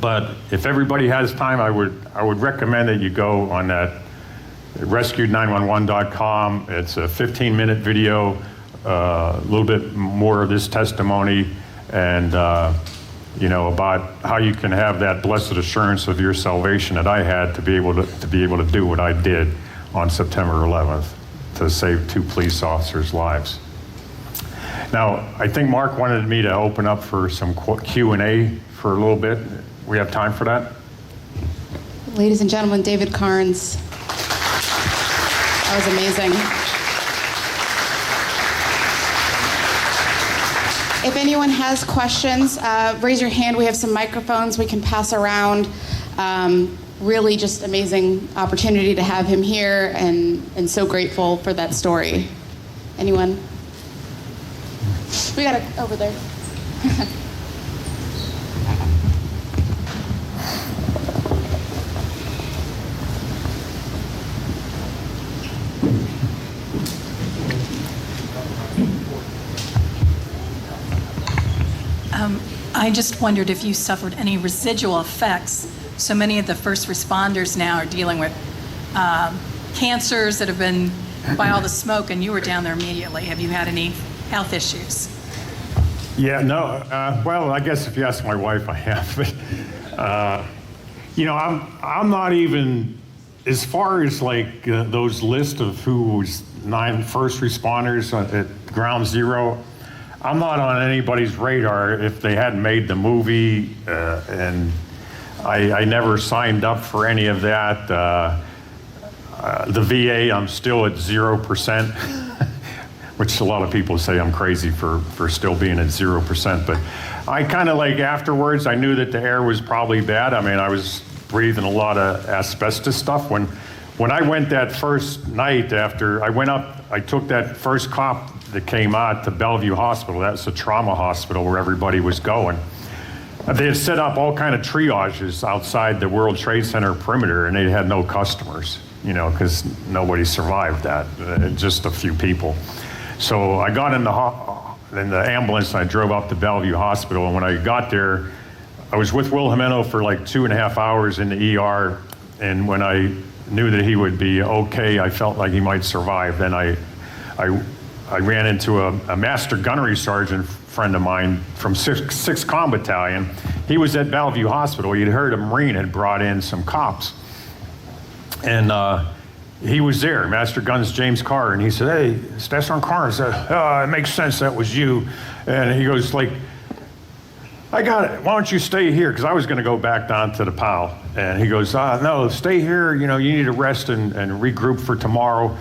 But if everybody has time, I would recommend that you go on that rescued911.com. It's a 15-minute video, a little bit more of this testimony, and about how you can have that blessed assurance of your salvation that I had to be able to do what I did on September 11th to save 2 police officers' lives. Now, I think Mark wanted me to open up for some Q&A for a little bit. We have time for that? Ladies and gentlemen, David Karnes. That was amazing. If anyone has questions, raise your hand. We have some microphones we can pass around. Really just amazing opportunity to have him here, and so grateful for that story. Anyone? We got it over there. I just wondered if you suffered any residual effects. So many of the first responders now are dealing with cancers that have been by all the smoke, and you were down there immediately. Have you had any health issues? Yeah, no. Well, I guess if you ask my wife, I have. But I'm not even as far as like those list of who was 9 first responders at Ground Zero. I'm not on anybody's radar if they hadn't made the movie, and I never signed up for any of that. The VA, I'm still at 0%, which a lot of people say I'm crazy for still being at 0%. But I kind of like afterwards, I knew that the air was probably bad. I mean, I was breathing a lot of asbestos stuff. When I went that first night after I went up, I took that first cop that came out to Bellevue Hospital. That's a trauma hospital where everybody was going. They had set up all kind of triages outside the World Trade Center perimeter, and they had no customers, because nobody survived that, just a few people. So I got in the ambulance and I drove up to Bellevue Hospital, and when I got there, I was with Will Jimeno for like 2.5 hours in the ER, and when I knew that he would be okay, I felt like he might survive. Then I ran into a master gunnery sergeant friend of mine from 6th Com Battalion. He was at Bellevue Hospital. He'd heard a Marine had brought in some cops. And he was there, Master Guns James Carr, and he said, "Hey, Station Karnes, it makes sense that was you." And he goes like, "I got it. Why don't you stay here?" Because I was going to go back down to the POW. And he goes, "No, stay here. You need to rest and regroup for tomorrow.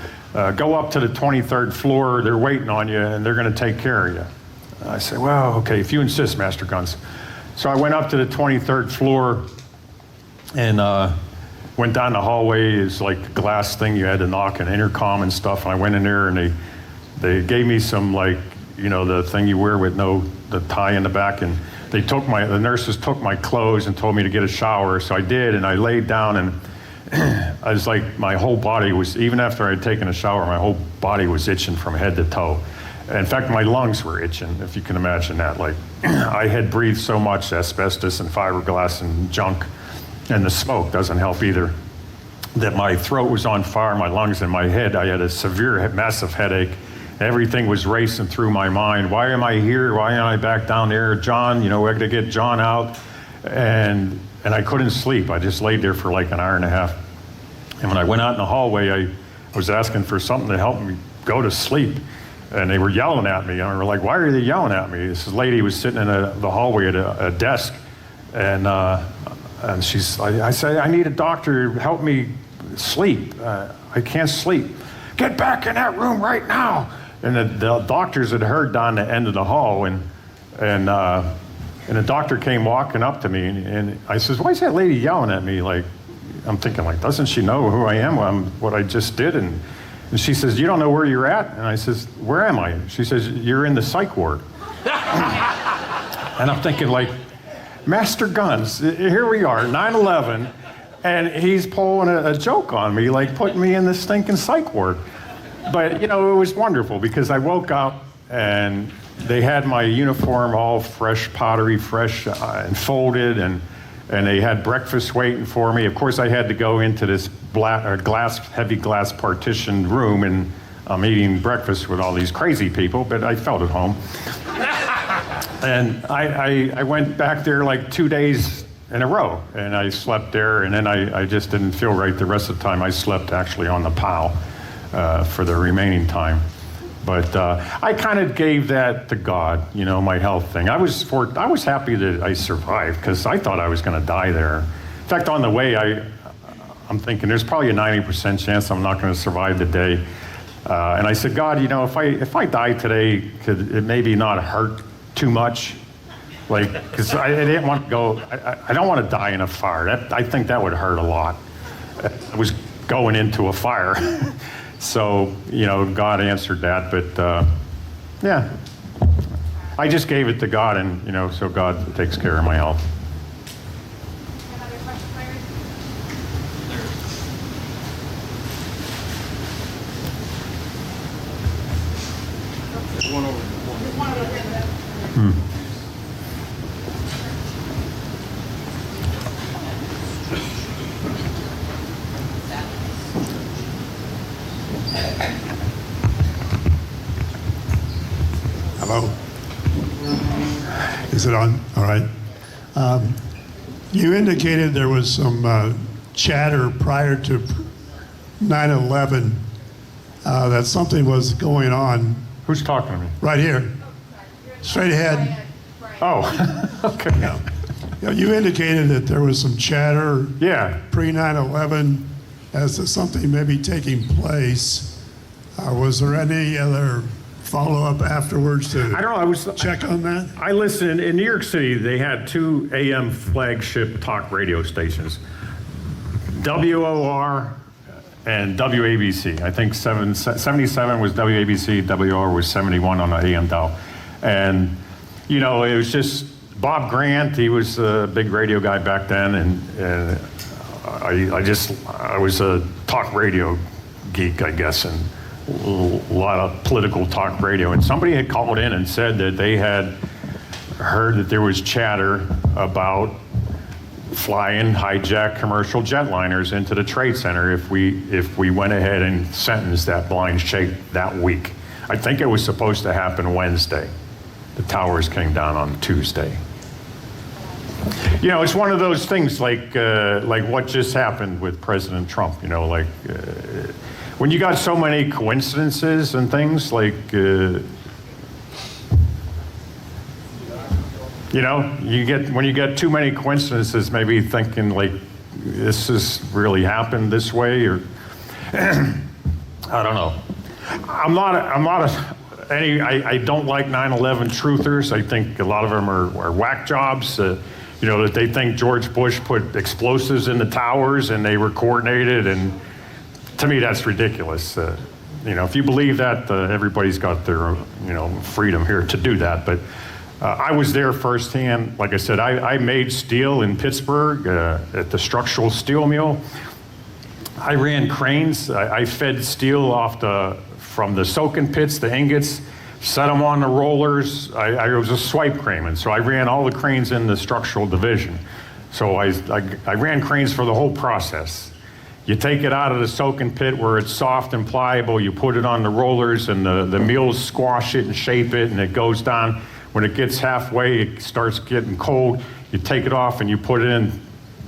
Go up to the 23rd floor. They're waiting on you, and they're going to take care of you." I said, "Well, okay, if you insist, Master Guns." So I went up to the 23rd floor and went down the hallway. It's like a glass thing. You had to knock an intercom and stuff. And I went in there, and they gave me some, the thing you wear with the tie in the back. And the nurses took my clothes and told me to get a shower. So I did, and I laid down, and I was like, my whole body was, even after I had taken a shower, my whole body was itching from head to toe. In fact, my lungs were itching, if you can imagine that. Like, I had breathed so much asbestos and fiberglass and junk, and the smoke doesn't help either, that my throat was on fire, my lungs and my head. I had a severe, massive headache. Everything was racing through my mind. Why am I here? Why am I back down there? John, we had to get John out. And I couldn't sleep. I just laid there for like an hour and a half. And when I went out in the hallway, I was asking for something to help me go to sleep. And they were yelling at me. And I was like, "Why are they yelling at me?" This lady was sitting in the hallway at a desk. And I said, "I need a doctor to help me sleep. I can't sleep." "Get back in that room right now." And the doctors had heard down the end of the hall. And the doctor came walking up to me. And I says, "Why is that lady yelling at me?" Like, I'm thinking, like, doesn't she know who I am, what I just did? And she says, "You don't know where you're at?" And I says, "Where am I?" She says, "You're in the psych ward." And I'm thinking, like, Master Guns, here we are, 9/11, and he's pulling a joke on me, like putting me in this stinking psych ward. But, it was wonderful because I woke up and they had my uniform all fresh, powdery fresh, and folded, and they had breakfast waiting for me. Of course, I had to go into this heavy glass partitioned room, and I'm eating breakfast with all these crazy people, but I felt at home. And I went back there like 2 days in a row, and I slept there, and then I just didn't feel right the rest of the time. I slept actually on the POW for the remaining time. But I kind of gave that to God, my health thing. I was happy that I survived because I thought I was going to die there. In fact, on the way, I'm thinking there's probably a 90% chance I'm not going to survive the day. And I said, "God, if I die today, could it maybe not hurt too much?" Like, because I didn't want to go. I don't want to die in a fire. I think that would hurt a lot. I was going into a fire. So, God answered that, but yeah, I just gave it to God, and, so God takes care of my health. Hello? Is it on? All right. You indicated there was some chatter prior to 9/11 that something was going on. Who's talking to me? Right here. Straight ahead. Oh, okay. Yeah, you indicated that there was some chatter Yeah. pre-9/11 as to something maybe taking place. Was there any other follow-up afterwards to I don't know. check on that? I listened in New York City. They had 2 AM flagship talk radio stations, WOR and WABC. I think 77 was WABC, WOR was 71 on the AM dial. And, it was just Bob Grant, he was a big radio guy back then, and I was a talk radio geek, I guess, and a lot of political talk radio. And somebody had called in and said that they had heard that there was chatter about flying hijacked commercial jetliners into the Trade Center if we went ahead and sentenced that blind sheikh that week. I think it was supposed to happen Wednesday. The towers came down on Tuesday. You know, it's one of those things like what just happened with President Trump. You know, when you got so many coincidences and things you know, when you get too many coincidences, maybe thinking like this has really happened this way, or I don't know. I don't like 9/11 truthers. I think a lot of them are whack jobs. You know, that they think George Bush put explosives in the towers and they were coordinated, and to me that's ridiculous. You know, if you believe that, everybody's got their freedom here to do that, but. I was there firsthand. Like I said, I made steel in Pittsburgh at the structural steel mill. I ran cranes. I fed steel from the soaking pits, the ingots, set them on the rollers. I was a swipe craneman, so I ran all the cranes in the structural division. So I ran cranes for the whole process. You take it out of the soaking pit where it's soft and pliable, you put it on the rollers, and the mills squash it and shape it, and it goes down. When it gets halfway, it starts getting cold. You take it off and you put it in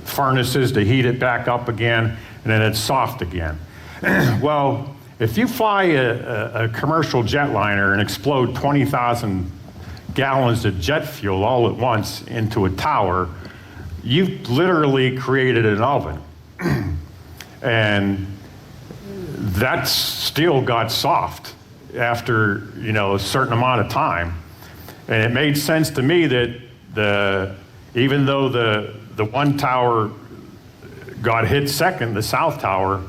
furnaces to heat it back up again, and then it's soft again. Well, if you fly a commercial jetliner and explode 20,000 gallons of jet fuel all at once into a tower, you've literally created an oven. And that steel got soft after, a certain amount of time. And it made sense to me that even though the one tower got hit second, the south tower,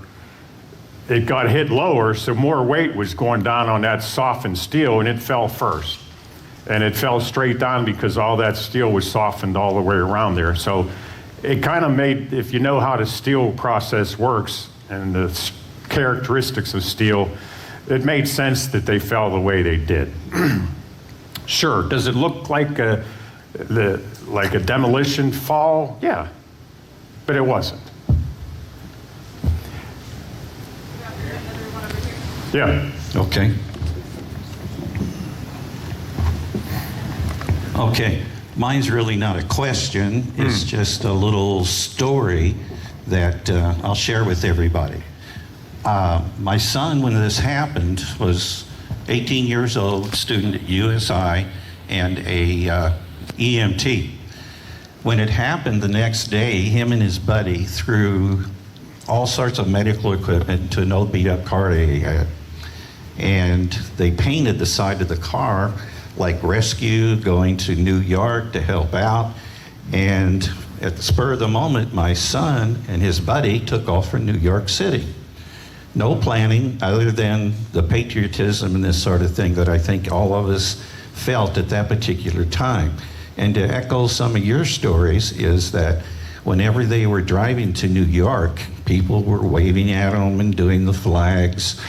it got hit lower, so more weight was going down on that softened steel, and it fell first. And it fell straight down because all that steel was softened all the way around there. So it kind of made, if you know how the steel process works and the characteristics of steel, it made sense that they fell the way they did. Sure. Does it look like a demolition fall? Yeah, but it wasn't. Yeah. Okay. Okay. Mine's really not a question. It's just a little story that I'll share with everybody. My son, when this happened, was 18 years old, student at USI, and a EMT. When it happened the next day, him and his buddy threw all sorts of medical equipment into an old beat-up car they had. And they painted the side of the car like rescue, going to New York to help out. And at the spur of the moment, my son and his buddy took off for New York City. No planning other than the patriotism and this sort of thing that I think all of us felt at that particular time. And to echo some of your stories is that whenever they were driving to New York, people were waving at them and doing the flags,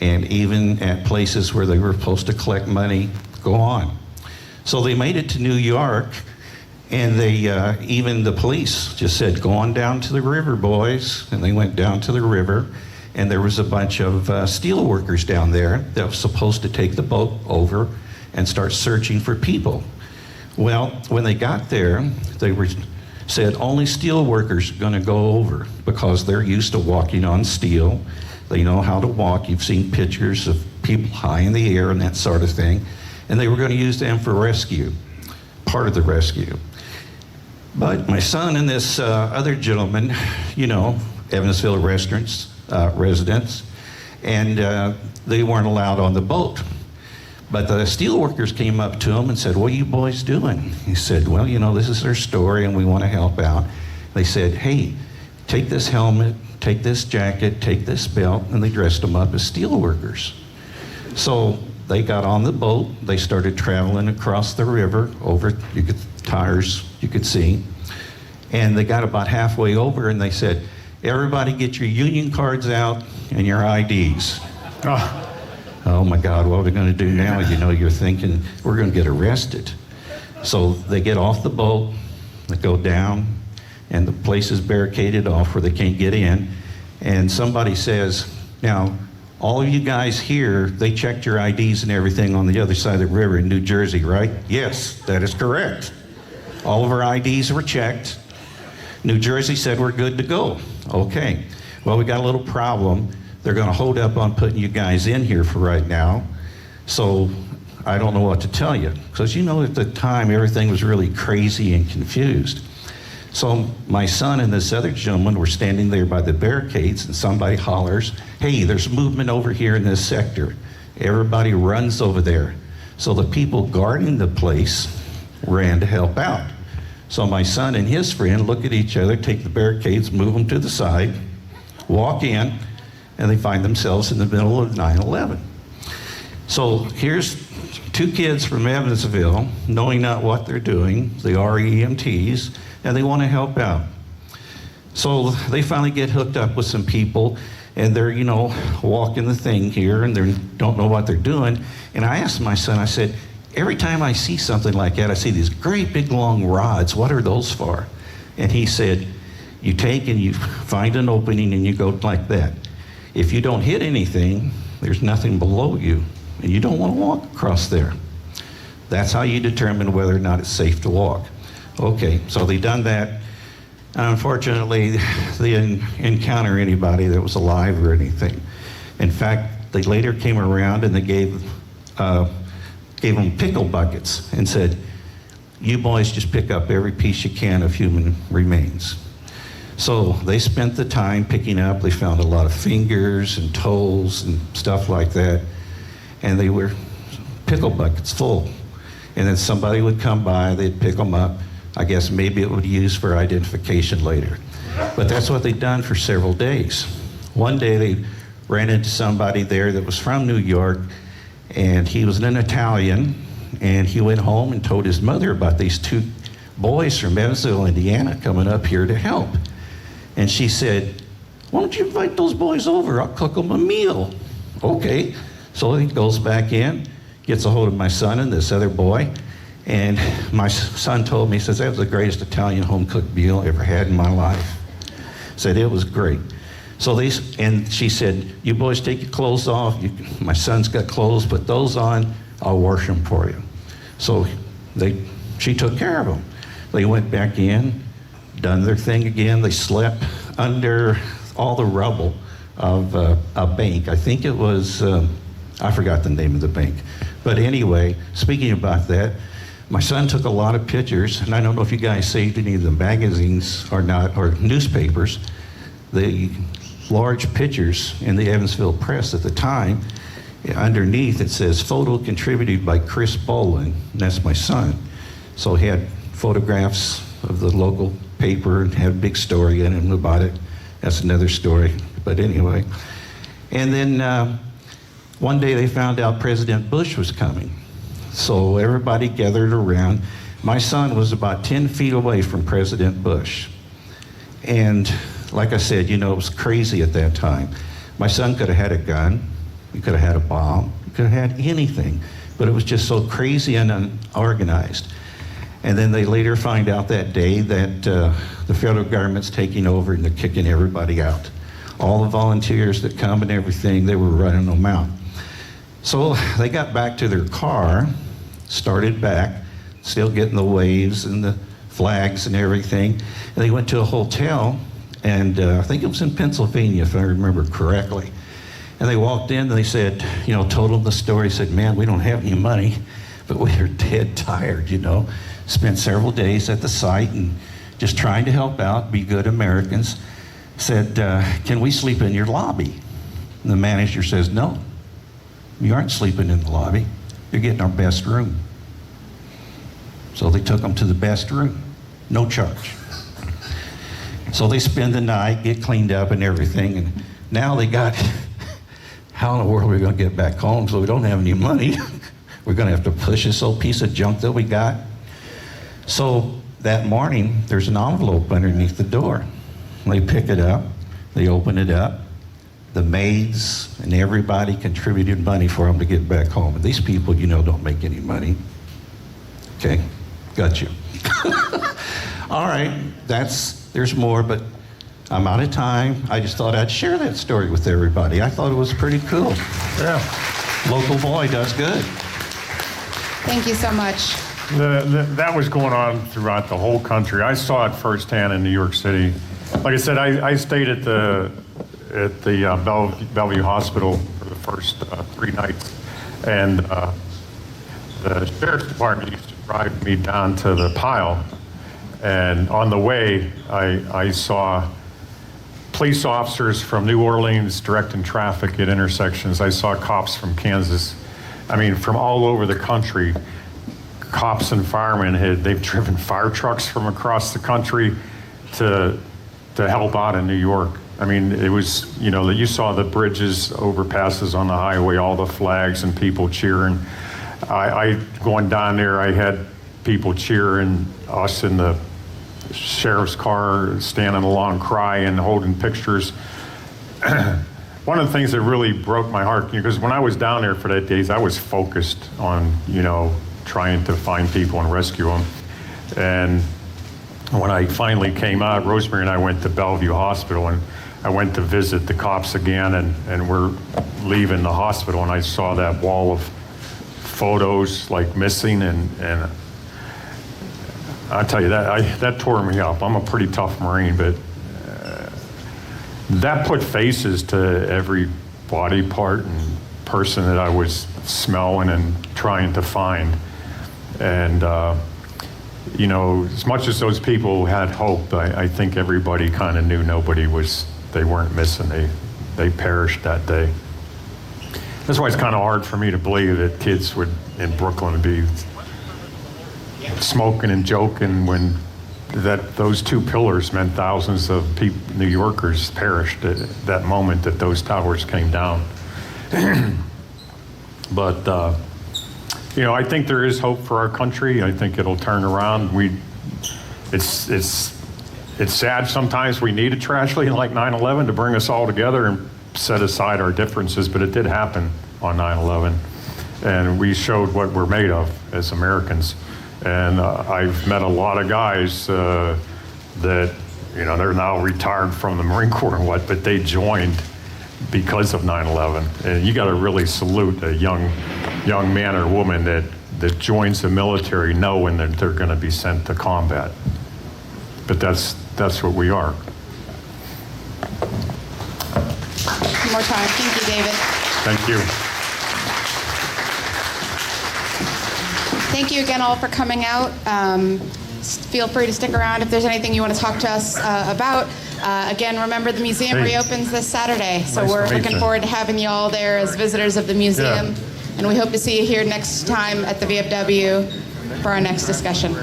and even at places where they were supposed to collect money, go on. So they made it to New York, and they even the police just said, go on down to the river, boys. And they went down to the river. And there was a bunch of steel workers down there that was supposed to take the boat over and start searching for people. Well, when they got there, they said only steel workers are going to go over because they're used to walking on steel. They know how to walk. You've seen pictures of people high in the air and that sort of thing. And they were going to use them for rescue, part of the rescue. But my son and this other gentleman, Evansville residents, and they weren't allowed on the boat. But the steelworkers came up to him and said, what are you boys doing? He said, well, this is our story and we want to help out. They said, hey, take this helmet, take this jacket, take this belt, and they dressed them up as steelworkers. So they got on the boat, they started traveling across the river over, you could tires you could see. And they got about halfway over and they said, everybody get your union cards out and your IDs. Oh my God, what are we going to do now? You know, you're thinking, we're going to get arrested. So they get off the boat, they go down, and the place is barricaded off where they can't get in. And somebody says, now, all of you guys here, they checked your IDs and everything on the other side of the river in New Jersey, right? Yes, that is correct. All of our IDs were checked. New Jersey said we're good to go. Okay, well, we got a little problem. They're going to hold up on putting you guys in here for right now. So I don't know what to tell you. Because you know, at the time, everything was really crazy and confused. So my son and this other gentleman were standing there by the barricades, and somebody hollers, hey, there's movement over here in this sector. Everybody runs over there. So the people guarding the place ran to help out. So my son and his friend look at each other, take the barricades, move them to the side, walk in, and they find themselves in the middle of 9/11. So here's two kids from Evansville, knowing not what they're doing, they are EMTs, and they want to help out. So they finally get hooked up with some people, and they're, you know, walking the thing here, and they don't know what they're doing. And I asked my son, I said, every time I see something like that, I see these great big long rods. What are those for? And he said, you take and you find an opening and you go like that. If you don't hit anything, there's nothing below you, and you don't want to walk across there. That's how you determine whether or not it's safe to walk. Okay, so they done that. Unfortunately, they didn't encounter anybody that was alive or anything. In fact, they later came around and they gave them pickle buckets and said, you boys just pick up every piece you can of human remains. So they spent the time picking up. They found a lot of fingers and toes and stuff like that. And they were pickle buckets full. And then somebody would come by, they'd pick them up. I guess maybe it would be used for identification later. But that's what they'd done for several days. One day they ran into somebody there that was from New York, and he was an Italian, and he went home and told his mother about these two boys from Evansville, Indiana, coming up here to help. And she said, why don't you invite those boys over? I'll cook them a meal. Okay. So he goes back in, gets a hold of my son and this other boy, and my son told me, he says, that was the greatest Italian home-cooked meal I ever had in my life. Said it was great. So and she said, you boys take your clothes off. My son's got clothes, put those on. I'll wash them for you. So she took care of them. They went back in, done their thing again. They slept under all the rubble of a bank. I think it was, I forgot the name of the bank. But anyway, speaking about that, my son took a lot of pictures, and I don't know if you guys saved any of the magazines or not, or newspapers. The large pictures in the Evansville Press at the time, underneath it says, photo contributed by Chris Bolin, and that's my son. So he had photographs of the local paper and had a big story in it about it. That's another story, but anyway. And then one day they found out President Bush was coming. So everybody gathered around. My son was about 10 feet away from President Bush. And like I said, you know, it was crazy at that time. My son could have had a gun, he could have had a bomb, he could have had anything, but it was just so crazy and unorganized. And then they later find out that day that the federal government's taking over and they're kicking everybody out. All the volunteers that come and everything, they were running them out. So they got back to their car, started back, still getting the waves and the flags and everything. And they went to a hotel, and I think it was in Pennsylvania, if I remember correctly. And they walked in and they said, you know, told them the story, said, man, we don't have any money, but we are dead tired, you know. Spent several days at the site and just trying to help out, be good Americans. Said, can we sleep in your lobby? And the manager says, no, you aren't sleeping in the lobby. You're getting our best room. So they took them to the best room, no charge. So they spend the night, get cleaned up and everything, and now they got, how in the world are we going to get back home? So we don't have any money. We're going to have to push this old piece of junk that we got. So that morning, there's an envelope underneath the door. They pick it up, they open it up. The maids and everybody contributed money for them to get back home. And these people, don't make any money. Okay, got you. All right, there's more, but I'm out of time. I just thought I'd share that story with everybody. I thought it was pretty cool. Yeah. Local boy does good. Thank you so much. That was going on throughout the whole country. I saw it firsthand in New York City. Like I said, I stayed at the Bellevue Hospital for the first 3 nights, and the sheriff's department used to drive me down to the pile, and on the way, I saw police officers from New Orleans directing traffic at intersections. I saw cops from Kansas. I mean, from all over the country. Cops and firemen they've driven fire trucks from across the country to help out in New York. I mean, it was, you saw the bridges, overpasses on the highway, all the flags and people cheering. I going down there, I had people cheering us in the sheriff's car, standing along crying, holding pictures. One of the things that really broke my heart, because when I was down there for that days, I was focused on, trying to find people and rescue them. And when I finally came out, Rosemary and I went to Bellevue Hospital, and I went to visit the cops again, and we're leaving the hospital, and I saw that wall of photos like missing, and I tell you that tore me up. I'm a pretty tough Marine, but that put faces to every body part and person that I was smelling and trying to find. And as much as those people had hope, I think everybody kind of knew they weren't missing. They perished that day. That's why it's kind of hard for me to believe that kids in Brooklyn would be smoking and joking when those 2 pillars meant thousands of New Yorkers perished at that moment that those towers came down. But I think there is hope for our country. I think it'll turn around. It's sad sometimes we need a tragedy like 9/11 to bring us all together and set aside our differences, but it did happen on 9/11, and we showed what we're made of as Americans. And I've met a lot of guys that they're now retired from the Marine Corps and but they joined because of 9/11. And you got to really salute a young man or woman that joins the military knowing that they're going to be sent to combat. But that's what we are. One more time. Thank you, David. Thank you. Thank you again all for coming out. Feel free to stick around if there's anything you want to talk to us about. Again, remember the museum reopens this Saturday, so Nice to we're meet looking you. forward to having you all there as visitors of the museum. Yeah. And we hope to see you here next time at the VFW for our next discussion.